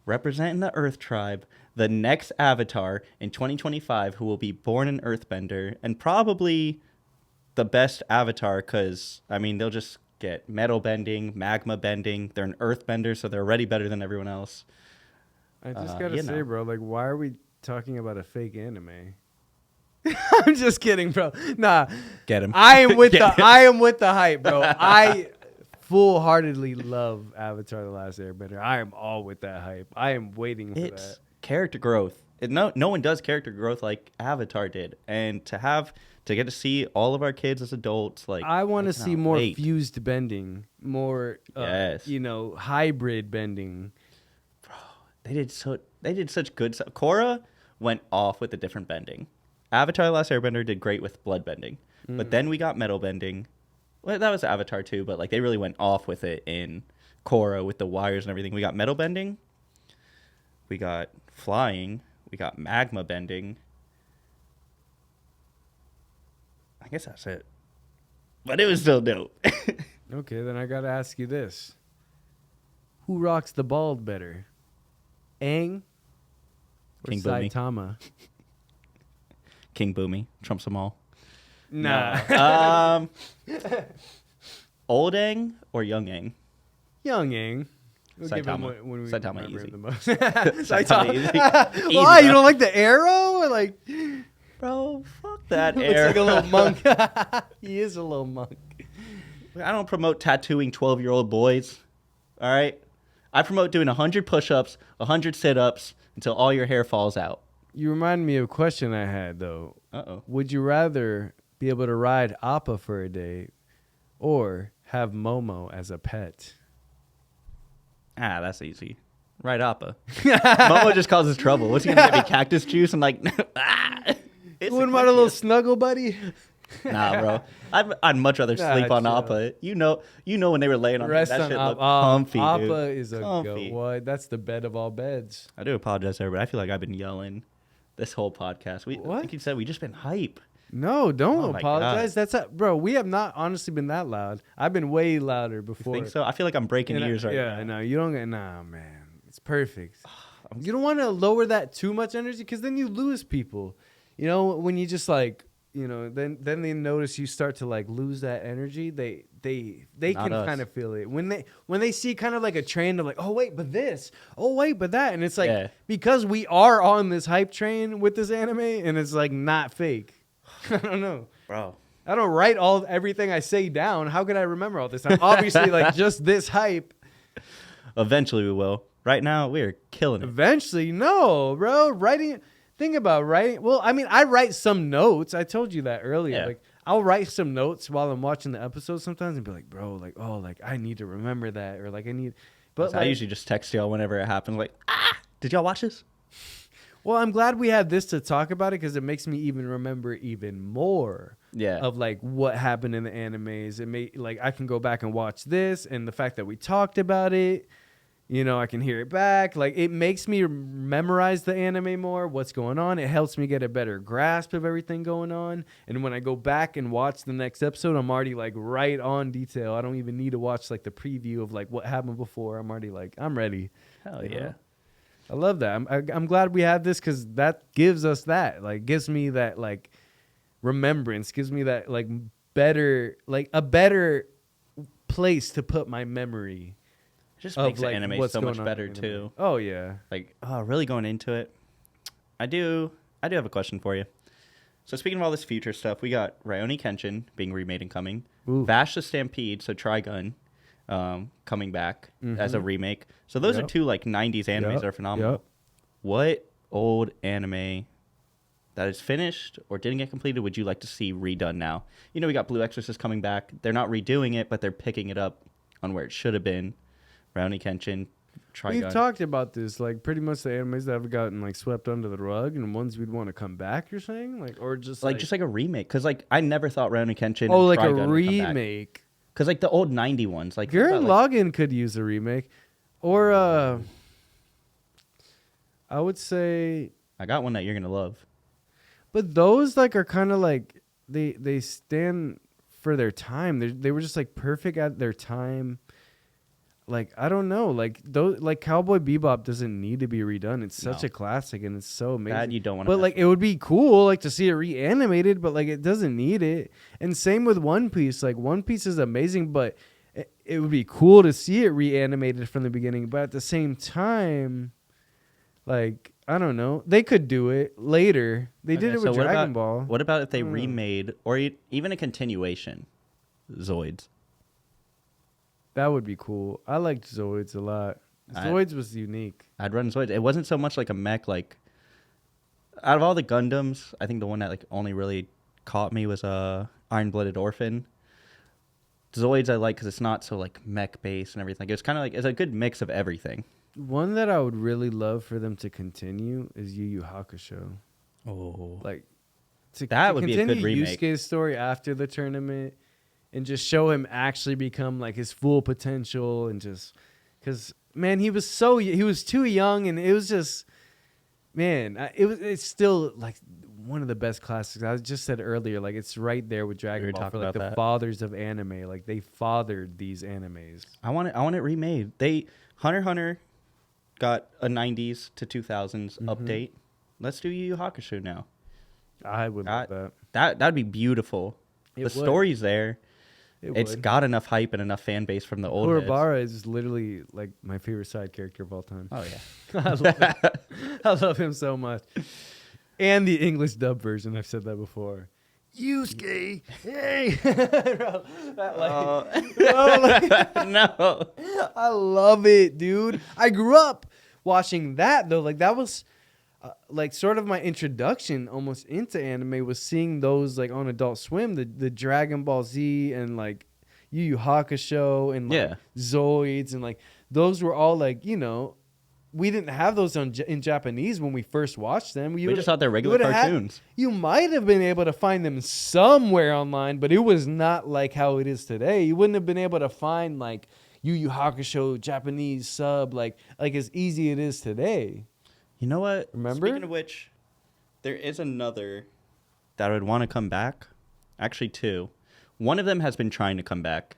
representing the Earth Tribe, the next Avatar in 2025 who will be born an Earthbender and probably the best Avatar because, I mean, they'll just get metal bending, magma bending. They're an Earthbender, so they're already better than everyone else. I just gotta say, bro, like, why are we talking about a fake anime? I'm just kidding, bro. Nah, Get him. I am with the hype, bro. I full-heartedly love Avatar: The Last Airbender. I am all with that hype. I am waiting for that. Character growth. No one does character growth like Avatar did, and to get to see all of our kids as adults, like I want to see more fused bending, more yes, hybrid bending. Bro, they did such good stuff. Korra went off with the different bending. Avatar: The Last Airbender did great with blood bending, but then we got metal bending. Well, that was Avatar too, but like they really went off with it in Korra with the wires and everything. We got metal bending. We got flying. We got magma bending. I guess that's it. But it was still dope. Okay, then I gotta ask you this: who rocks the bald better, Aang or King Boomy. Saitama? King Boomy trumps them all. Nah. Old Aang or young Aang? Young Aang. We'll give him Saitama. when we Saitama remember easy. him the most. Saitama easy. Why? You don't like the arrow? Or like, Bro, fuck that looks arrow. like a little monk. He is a little monk. I don't promote tattooing 12-year-old boys. All right? I promote doing 100 push-ups, 100 sit-ups until all your hair falls out. You remind me of a question I had, though. Uh-oh. Would you rather be able to ride Appa for a day or have Momo as a pet? That's easy. Right, Appa. Momo just causes trouble. What's he going to get me, cactus juice? I'm like, Wouldn't want a little snuggle buddy? Nah, bro. I'd much rather sleep on chill. Appa. You know when they were laying on Rest that on shit Appa. looked comfy, Appa dude. is a Comfy. goat. What? That's the bed of all beds. I do apologize, everybody. I feel like I've been yelling this whole podcast. What? Like you said, we just been hype. No, don't Oh my apologize. God. Bro, we have not honestly been that loud. I've been way louder before. I think so. I feel like I'm breaking ears right now. Yeah, no, you don't get. Nah, man, it's perfect. You don't want to lower that too much energy because then you lose people. You know, when you just like, then they notice you start to like lose that energy. They Not can us. kind of feel it when they see kind of like a train of like, oh wait, but this, oh wait, but that, and it's like because we are on this hype train with this anime, and it's like not fake. I don't know, Bro. I don't write everything I say down. How could I remember all this? I'm obviously like just this hype. Eventually we will. Right now, we're killing it. Eventually, no, bro. Think about writing. Well, I mean, I write some notes. I told you that earlier. Yeah. Like, I'll write some notes while I'm watching the episode sometimes and be like, bro, like, oh, like, I need to remember that. Or, like, I need. But So I usually just text y'all whenever it happens. Like, did y'all watch this? Well, I'm glad we had this to talk about it because it makes me even remember even more of like what happened in the animes. It may like I can go back and watch this, and the fact that we talked about it, you know, I can hear it back. Like it makes me memorize the anime more, what's going on. It helps me get a better grasp of everything going on. And when I go back and watch the next episode, I'm already like right on detail. I don't even need to watch like the preview of like what happened before. I'm already like, I'm ready. Hell yeah. Know? I love that. I'm glad we had this because that gives us that. Like gives me that like remembrance, gives me that like better, like a better place to put my memory. Just makes the anime so much better too. Oh yeah. Like, really going into it. I do have a question for you. So speaking of all this future stuff, we got Rurouni Kenshin being remade and coming. Ooh. Vash the Stampede, so Trigun, coming back as a remake. So those are two like 90s animes that are phenomenal. Yep. What old anime that is finished or didn't get completed would you like to see redone now? You know, we got Blue Exorcist coming back. They're not redoing it, but they're picking it up on where it should have been. Rurouni Kenshin, Trigun. We've talked about this, like pretty much the animes that have gotten like swept under the rug, and ones we'd want to come back. You're saying, like, or just like a remake? Because like I never thought Rurouni Kenshin. Oh, and like Trigun a remake. Because like the old 90 ones, like Gurren Lagann could use a remake, or I would say. I got one that you're gonna love. But those like are kind of like they stand for their time. They were just like perfect at their time. Like I don't know, like those like Cowboy Bebop doesn't need to be redone. It's such a classic and it's so amazing. That you don't want to. But like it would be cool like to see it reanimated, but like it doesn't need it. And same with One Piece. Like One Piece is amazing, but it would be cool to see it reanimated from the beginning. But at the same time, like I don't know, they could do it later. They did it with Dragon Ball. What about if they remade or even a continuation, Zoids? That would be cool. I liked Zoids a lot. Zoids was unique. I'd run Zoids. It wasn't so much like a mech. Like out of all the Gundams, I think the one that like only really caught me was Iron Blooded Orphan. Zoids I like because it's not so like mech based and everything. It's kind of like it's a good mix of everything. One that I would really love for them to continue is Yu Yu Hakusho. Oh, Like that would be a good remake. Yusuke's story after the tournament. And just show him actually become like his full potential, and just because man, he was too young, and it was just it's still like one of the best classics. I just said earlier, like it's right there with Dragon Ball for like the fathers of anime. Like they fathered these animes. I want it remade. Hunter x Hunter got a 90s to 2000s update. Let's do Yu Yu Hakusho now. I would love that. That'd be beautiful. The story's there. It's got enough hype and enough fan base from the old Kurabara is literally like my favorite side character of all time. Oh yeah. I love him so much. And the English dub version, I've said that before. Yusuke, hey. No. I love it, dude. I grew up watching that though. Like that was like sort of my introduction almost into anime was seeing those like on Adult Swim, the Dragon Ball Z and like Yu Yu Hakusho and like Zoids and like those were all like, you know, we didn't have those in Japanese when we first watched them. We just thought they're regular cartoons. You might have been able to find them somewhere online, but it was not like how it is today. You wouldn't have been able to find like Yu Yu Hakusho Japanese sub like as easy it is today. You know what? Remember? Speaking of which, there is another that I would want to come back. Actually, two. One of them has been trying to come back,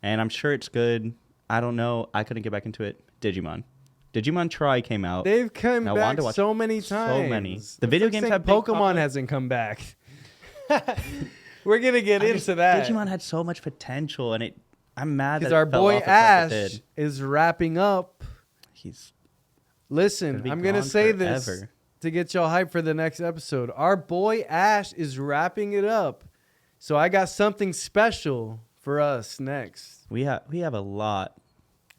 and I'm sure it's good. I don't know. I couldn't get back into it. Digimon Tri came out. They've come back so many times. So many. The video games have Pokemon hasn't come back. We're gonna get into that. Digimon had so much potential, and I'm mad that our boy Ash is wrapping up. Listen, I'm going to say this to get y'all hyped for the next episode. Our boy Ash is wrapping it up. So I got something special for us next. We have a lot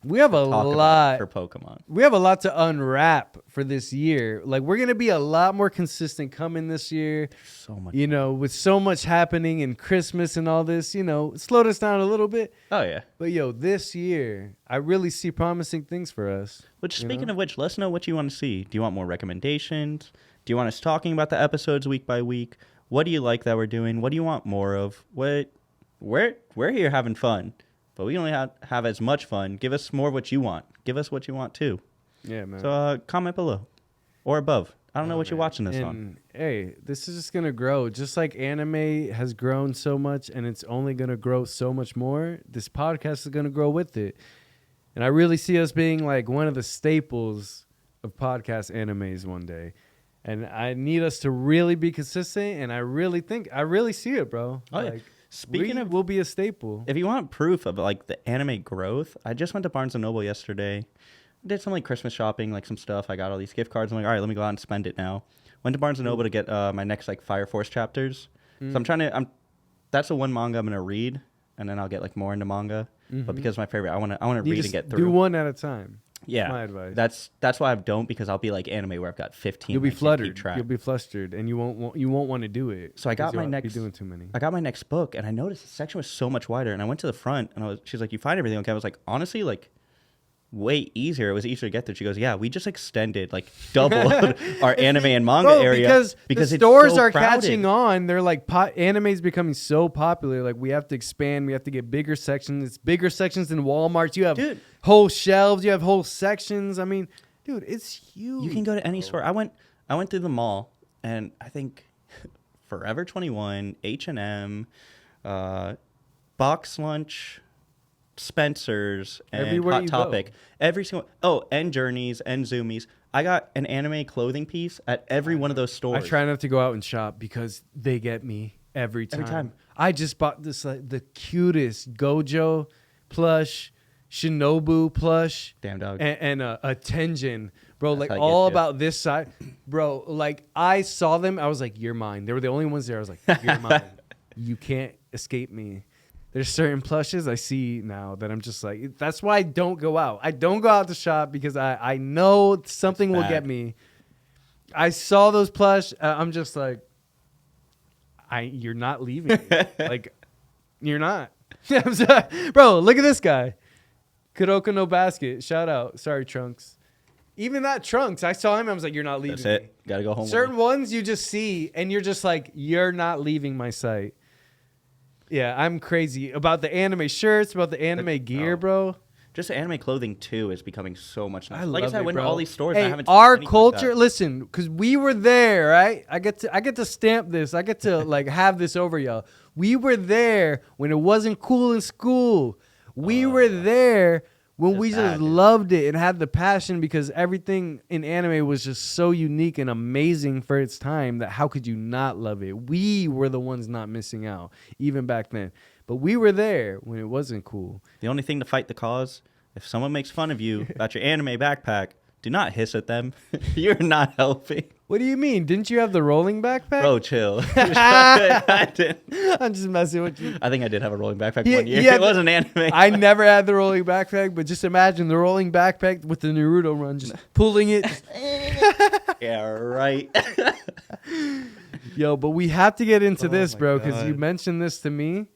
We have a talk about lot for Pokemon. We have a lot to unwrap for this year. Like we're gonna be a lot more consistent coming this year. So much. You know, with so much happening and Christmas and all this, you know, it slowed us down a little bit. Oh yeah. But yo, this year I really see promising things for us. Which speaking of which, let us know what you want to see. Do you want more recommendations? Do you want us talking about the episodes week by week? What do you like that we're doing? What do you want more of? We're here having fun. But we only have as much fun. Give us more of what you want. Give us what you want too. Yeah, man. So comment below or above. I don't know what you're watching this on. Hey, this is just going to grow. Just like anime has grown so much and it's only going to grow so much more, this podcast is going to grow with it. And I really see us being like one of the staples of podcast animes one day. And I need us to really be consistent. And I really see it, bro. Oh, yeah. Like, Speaking of, will be a staple. if you want proof of like the anime growth, I just went to Barnes and Noble yesterday. Did some like Christmas shopping, like some stuff. I got all these gift cards. I'm like, all right, let me go out and spend it now. Went to Barnes and Noble to get my next like Fire Force chapters. So that's the one manga I'm gonna read, and then I'll get like more into manga. But because my favorite, I want to read and get through. Do one at a time. Yeah, my advice. That's why I don't, because I'll be like anime where I've got 15. You'll be I can't keep fluttered. track. You'll be flustered, and you won't want to do it. So I got my Be next. doing too many. I got my next book, and I noticed the section was so much wider. And I went to the front, and she's like, "You find everything okay?" I was like, honestly, like, way easier. It was easier to get there. She goes, "Yeah, we just extended like double our anime and manga area because the it's stores so are crowded." catching on. They're like anime is becoming so popular. Like we have to expand. We have to get bigger sections. It's bigger sections than Walmart. You have whole shelves. You have whole sections. I mean, dude, it's huge. You can go to any store. I went through the mall, and I think Forever 21, H&M, Box Lunch, Spencer's, and Everywhere Hot you Topic. go. Every single and Journeys and Zoomies. I got an anime clothing piece at every one of those stores. I try not to go out and shop because they get me every time. I just bought this like the cutest Gojo plush, Shinobu plush, Damn dog. and a Tenjin, bro. That's like how I all get you. about this side, bro. Like I saw them, I was like, "You're mine." They were the only ones there. I was like, "You're mine. You can't escape me." There's certain plushes I see now that I'm just like, that's why I don't go out. I don't go out to shop because I know something will get me. I saw those plush. I'm just like, you're not leaving. Like, you're not. I'm sorry. Bro, look at this guy. Kuroko no Basket. Shout out. Sorry, Trunks. Even that Trunks, I saw him. I was like, you're not leaving. That's it. Gotta go home. Certain ones you just see, and you're just like, you're not leaving my sight. Yeah, I'm crazy about the anime shirts, about the anime gear, bro. Just anime clothing too is becoming so much nicer. I Like I love said, I it, went to bro. all these stores. Hey, and I haven't seen our anything culture. like that. Listen, because we were there, right? I get to stamp this. I get to like have this over y'all. We were there when it wasn't cool in school. We were there when we just loved it and had the passion because everything in anime was just so unique and amazing for its time that how could you not love it? We were the ones not missing out even back then. But we were there when it wasn't cool. The only thing to fight the cause, if someone makes fun of you about your anime backpack, do not hiss at them. You're not helping. What do you mean? Didn't you have the rolling backpack? Bro, chill. I didn't. I'm just messing with you. I think I did have a rolling backpack Yeah, one year. yeah, It wasn't anime. I never had the rolling backpack, but just imagine the rolling backpack with the Naruto run, just pulling it. Yeah, right. Yo, but we have to get into this, my bro, because God. you mentioned this to me.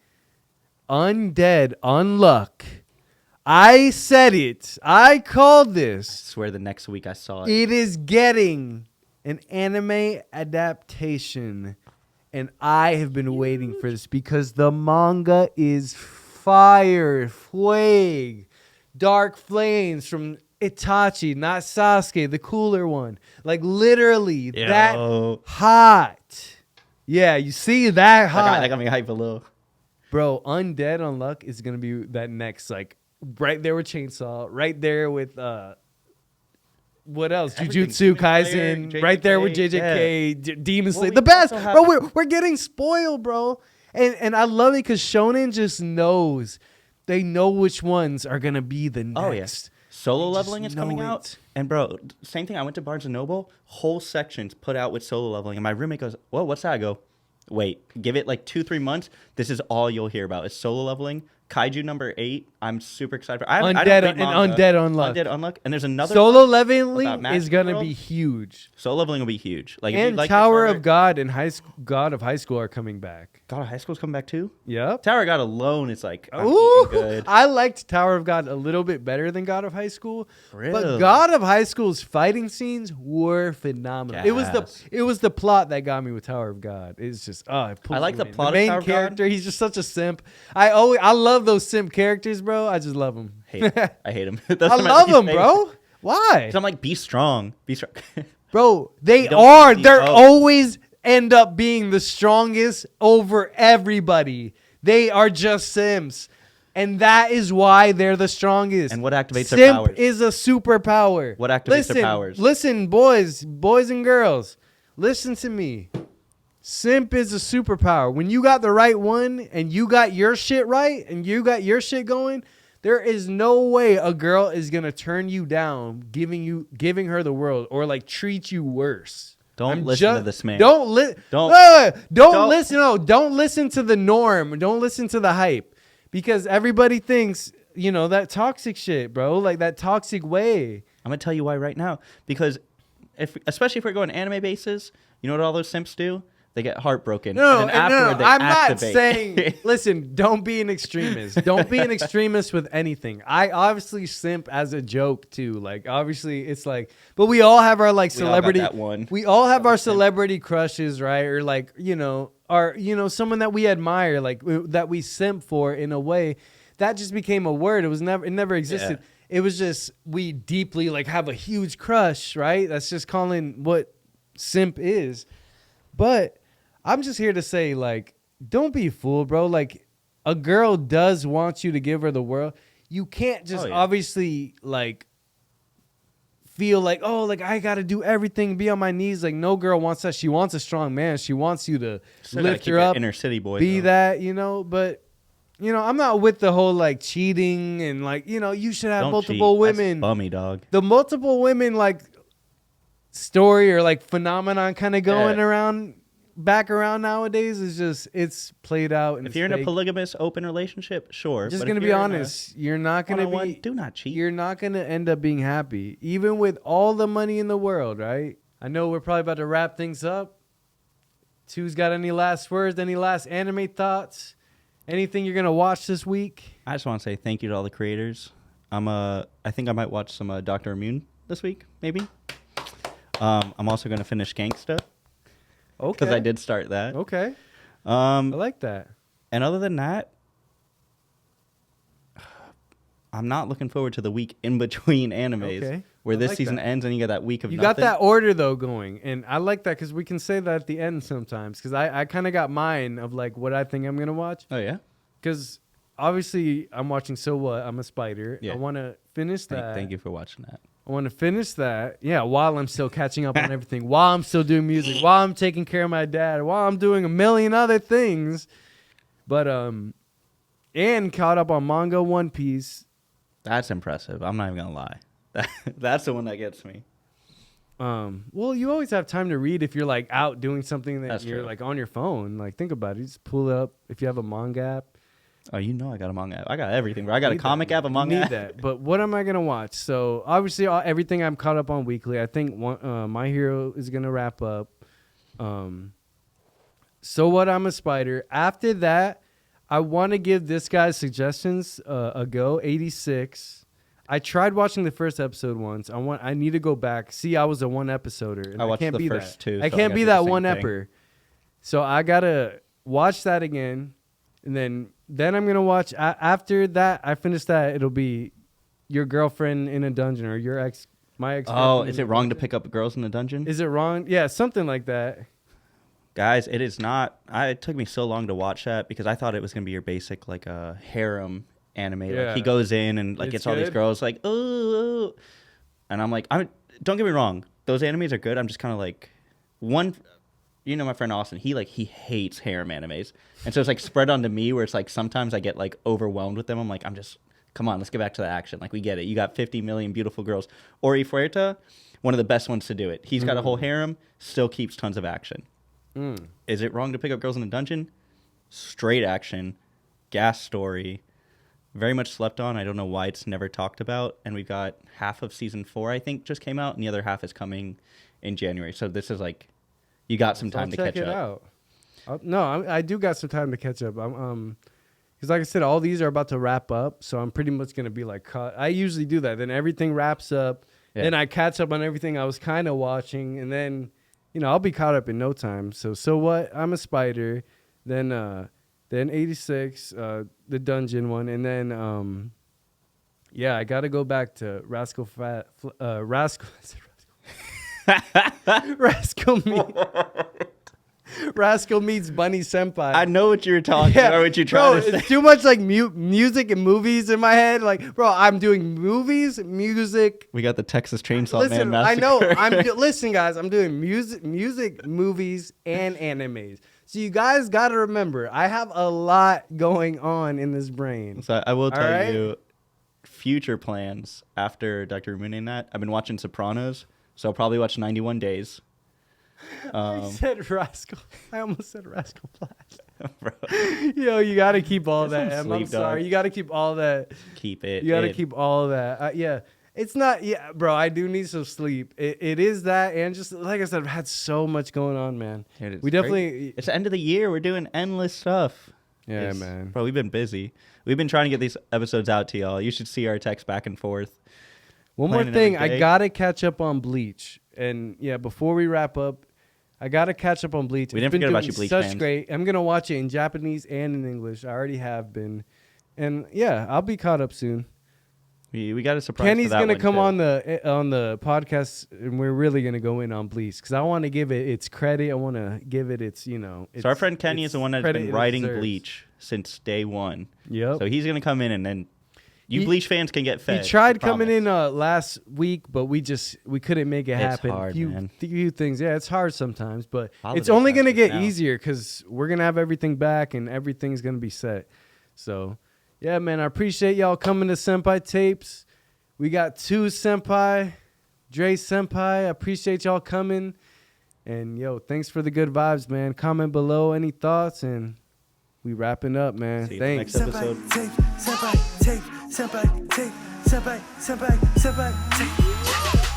Undead Unluck. I said it. I called this. Swear the next week I saw it. It is getting an anime adaptation. And I have been waiting for this because the manga is fire. Flag. Dark Flames from Itachi, not Sasuke, the cooler one. Like literally that hot. Yeah, you see that hot. That got me hype a little. Bro, Undead Unluck is going to be that next, like, right there with Chainsaw, right there with, what else? Everything. Jujutsu Demon Kaisen, Slayer, right there with JJK, JJK, Demon Slayer. we The best. also have- Bro, we're getting spoiled, bro. And I love it because Shonen just knows. They know which ones are going to be the next. Oh, yes. Solo They just leveling is coming know out. it. And, bro, same thing. I went to Barnes & Noble. Whole sections put out with solo leveling. And my roommate goes, whoa, what's that? I go, wait, give it like 2-3 months. This is all you'll hear about is solo leveling Kaiju number 8. I'm super excited for. I don't Undead read and manga. Undead Unluck. Undead Unluck. And there's another Solo one leveling about is Magic gonna World. be huge. Solo leveling will be huge. Like if you And like Tower this of God and God of High School are coming back. God of High School's coming back too. Yep. Tower of God alone is like I'm Ooh, eating good. I liked Tower of God a little bit better than God of High School. But Really? God of High School's fighting scenes were phenomenal. Yes. It was the plot that got me with Tower of God. It's just it pulls I like you the in. plot of The main Tower of God. character, he's just such a simp. I love those simp characters, bro. I just love them. I hate him. I love them, bro. Why? I'm like, be strong. Be strong. Bro, they don't are. need They're hope. always end up being the strongest over everybody. They are just Sims. And that is why they're the strongest. And what activates Simp their powers? is a superpower. What activates their powers? Listen, boys and girls. Listen to me. Simp is a superpower. When you got the right one and you got your shit right and you got your shit going, there is no way a girl is gonna turn you down, giving her the world or like treat you worse. Don't listen to this man. Don't Don't- listen. No, don't listen to the norm. Don't listen to the hype, because everybody thinks that toxic shit, bro. Like that toxic way. I'm gonna tell you why right now. Because especially if we're going anime basis, you know what all those simps do? They get heartbroken. No, and then afterward, they I'm activate. not saying. Listen, don't be an extremist. Don't be an extremist with anything. I obviously simp as a joke too. Like obviously, it's like, but we all have our like We all got celebrity. that one. We all have our celebrity crushes, right? Or like someone that we admire, like that we simp for in a way. That just became a word. It never existed. Yeah. It was just we deeply like have a huge crush, right? That's just calling what simp is. But I'm just here to say, like, don't be fooled, bro. Like, a girl does want you to give her the world. You can't just obviously, like, feel like, oh, like, I got to do everything, be on my knees. Like, no girl wants that. She wants a strong man. She wants you to Still gotta lift keep her it up, inner city boy. be though. that, But, I'm not with the whole, like, cheating and, like, you should have Don't multiple cheat. women. That's bummy, dog. The multiple women, like, story or, like, phenomenon kind of going back around nowadays is just it's played out. And If you're in a polygamous open relationship, sure. just but gonna if be you're in honest, you're not gonna one-on-one, be. do not cheat. You're not gonna end up being happy, even with all the money in the world, right? I know we're probably about to wrap things up. Two's got any last words? Any last anime thoughts? Anything you're gonna watch this week? I just want to say thank you to all the creators. I think I might watch some Dr. Immune this week, maybe. I'm also gonna finish Gangsta. Okay. Because I did start that. Okay. I Um, like that. and other than that, I'm not looking forward to the week in between animes, Okay. where I this like season that. ends and you get that week of You nothing. got that order though going, and I like that because we can say that at the end sometimes. Because I kind of got mine of like what I think I'm gonna watch. Oh yeah. Because obviously I'm watching So What? I'm a Spider. Yeah. I want to finish that. Thank you for watching that. I want to finish that. Yeah, while I'm still catching up on everything, while I'm still doing music, while I'm taking care of my dad, while I'm doing a million other things. But and caught up on manga One Piece. That's impressive. I'm not even gonna lie. That's the one that gets me. Well, you always have time to read if you're like out doing something that That's you're true. like on your phone. Like think about it. You just pull it up if you have a manga app. Oh, I got a manga app. I got everything, bro. I got a Need comic that. app, a You manga need app. that. But what am I gonna watch? So obviously everything I'm caught up on weekly. I think My Hero is gonna wrap up. So What? I'm a Spider. After that, I want to give this guy's suggestions a go. 86. I tried watching the first episode once. I need to go back. See, I was a one episoder. And I watched can't the be first that. two, I so I can't gotta be do the that same one thing. epper. So I gotta watch that again, and then I'm gonna watch after that. I finish that. It'll be Your Girlfriend in a Dungeon or my ex. Oh, is it wrong to pick up girls in the dungeon? Is it wrong? Yeah, something like that. Guys, it is not. It took me so long to watch that because I thought it was gonna be your basic like a harem anime. Yeah. Like he goes in and like It's gets all these good? girls like ooh, and I'm like, don't get me wrong, those animes are good. I'm just kind of like one. You know my friend Austin, he hates harem animes. And so it's like spread onto me where it's like sometimes I get like overwhelmed with them. I'm like, come on, let's get back to the action. Like we get it. You got 50 million beautiful girls. Ori Fuerta, one of the best ones to do it. He's got a whole harem, still keeps tons of action. Is it wrong to pick up girls in a dungeon? Straight action, gas story. very much slept on. I don't know why it's never talked about. And we got half of season 4, I think, just came out, and the other half is coming in January. So this is like, you got some time to catch up. No, I do got some time to catch up. Because like I said, all these are about to wrap up, so I'm pretty much gonna be like caught. I usually do that. Then everything wraps up, then I catch up on everything I was kind of watching, and then, I'll be caught up in no time. So what? I'm a Spider, then 86, the dungeon one, and then I gotta go back to Rascal Rascal meets Bunny Senpai. I know what you're talking about, what you're trying to say. It's too much like music and movies in my head. Like, bro, I'm doing movies, music. We got the Texas Chainsaw Man Massacre. I know. Listen, guys, I'm doing music, movies, and animes. So you guys got to remember, I have a lot going on in this brain. So I will tell you, future plans after Dr. Moon and that. I've been watching Sopranos, so I'll probably watch 91 Days. I said Rascal. I almost said Rascal Flash. Yo, you got to keep all that. I'm sorry. You got to keep all that. Keep it. You got to keep all that. It's not. Yeah, bro. I do need some sleep. It is that, and just like I said, I've had so much going on, man. We definitely. It's the end of the year. We're doing endless stuff. Yeah, man. Bro, we've been busy. We've been trying to get these episodes out to y'all. You should see our text back and forth. One more thing, I gotta catch up on Bleach, and before we wrap up, I gotta catch up on Bleach. We didn't forget about you, Bleach fans. Such great. I'm gonna watch it in Japanese and in English. I already have been, and I'll be caught up soon. We got a surprise. Kenny's for that gonna one come too. on the podcast, and we're really gonna go in on Bleach because I want to give it its credit. I want to give it its So our friend Kenny is the one that's been writing Bleach since day one. Yep. So he's gonna come in, and then Bleach fans can get fed. He tried coming in last week, but we couldn't make it happen. It's hard, man. Few things. Yeah, it's hard sometimes, but Holiday it's only gonna get now. easier because we're gonna have everything back and everything's gonna be set. So, yeah, man, I appreciate y'all coming to Senpai Tapes. We got 2 Senpai, Dre Senpai. I appreciate y'all coming. And, thanks for the good vibes, man. Comment below any thoughts, and we wrapping up, man. See you Thanks. next episode. Senpai tape, senpai tape, senpai tape.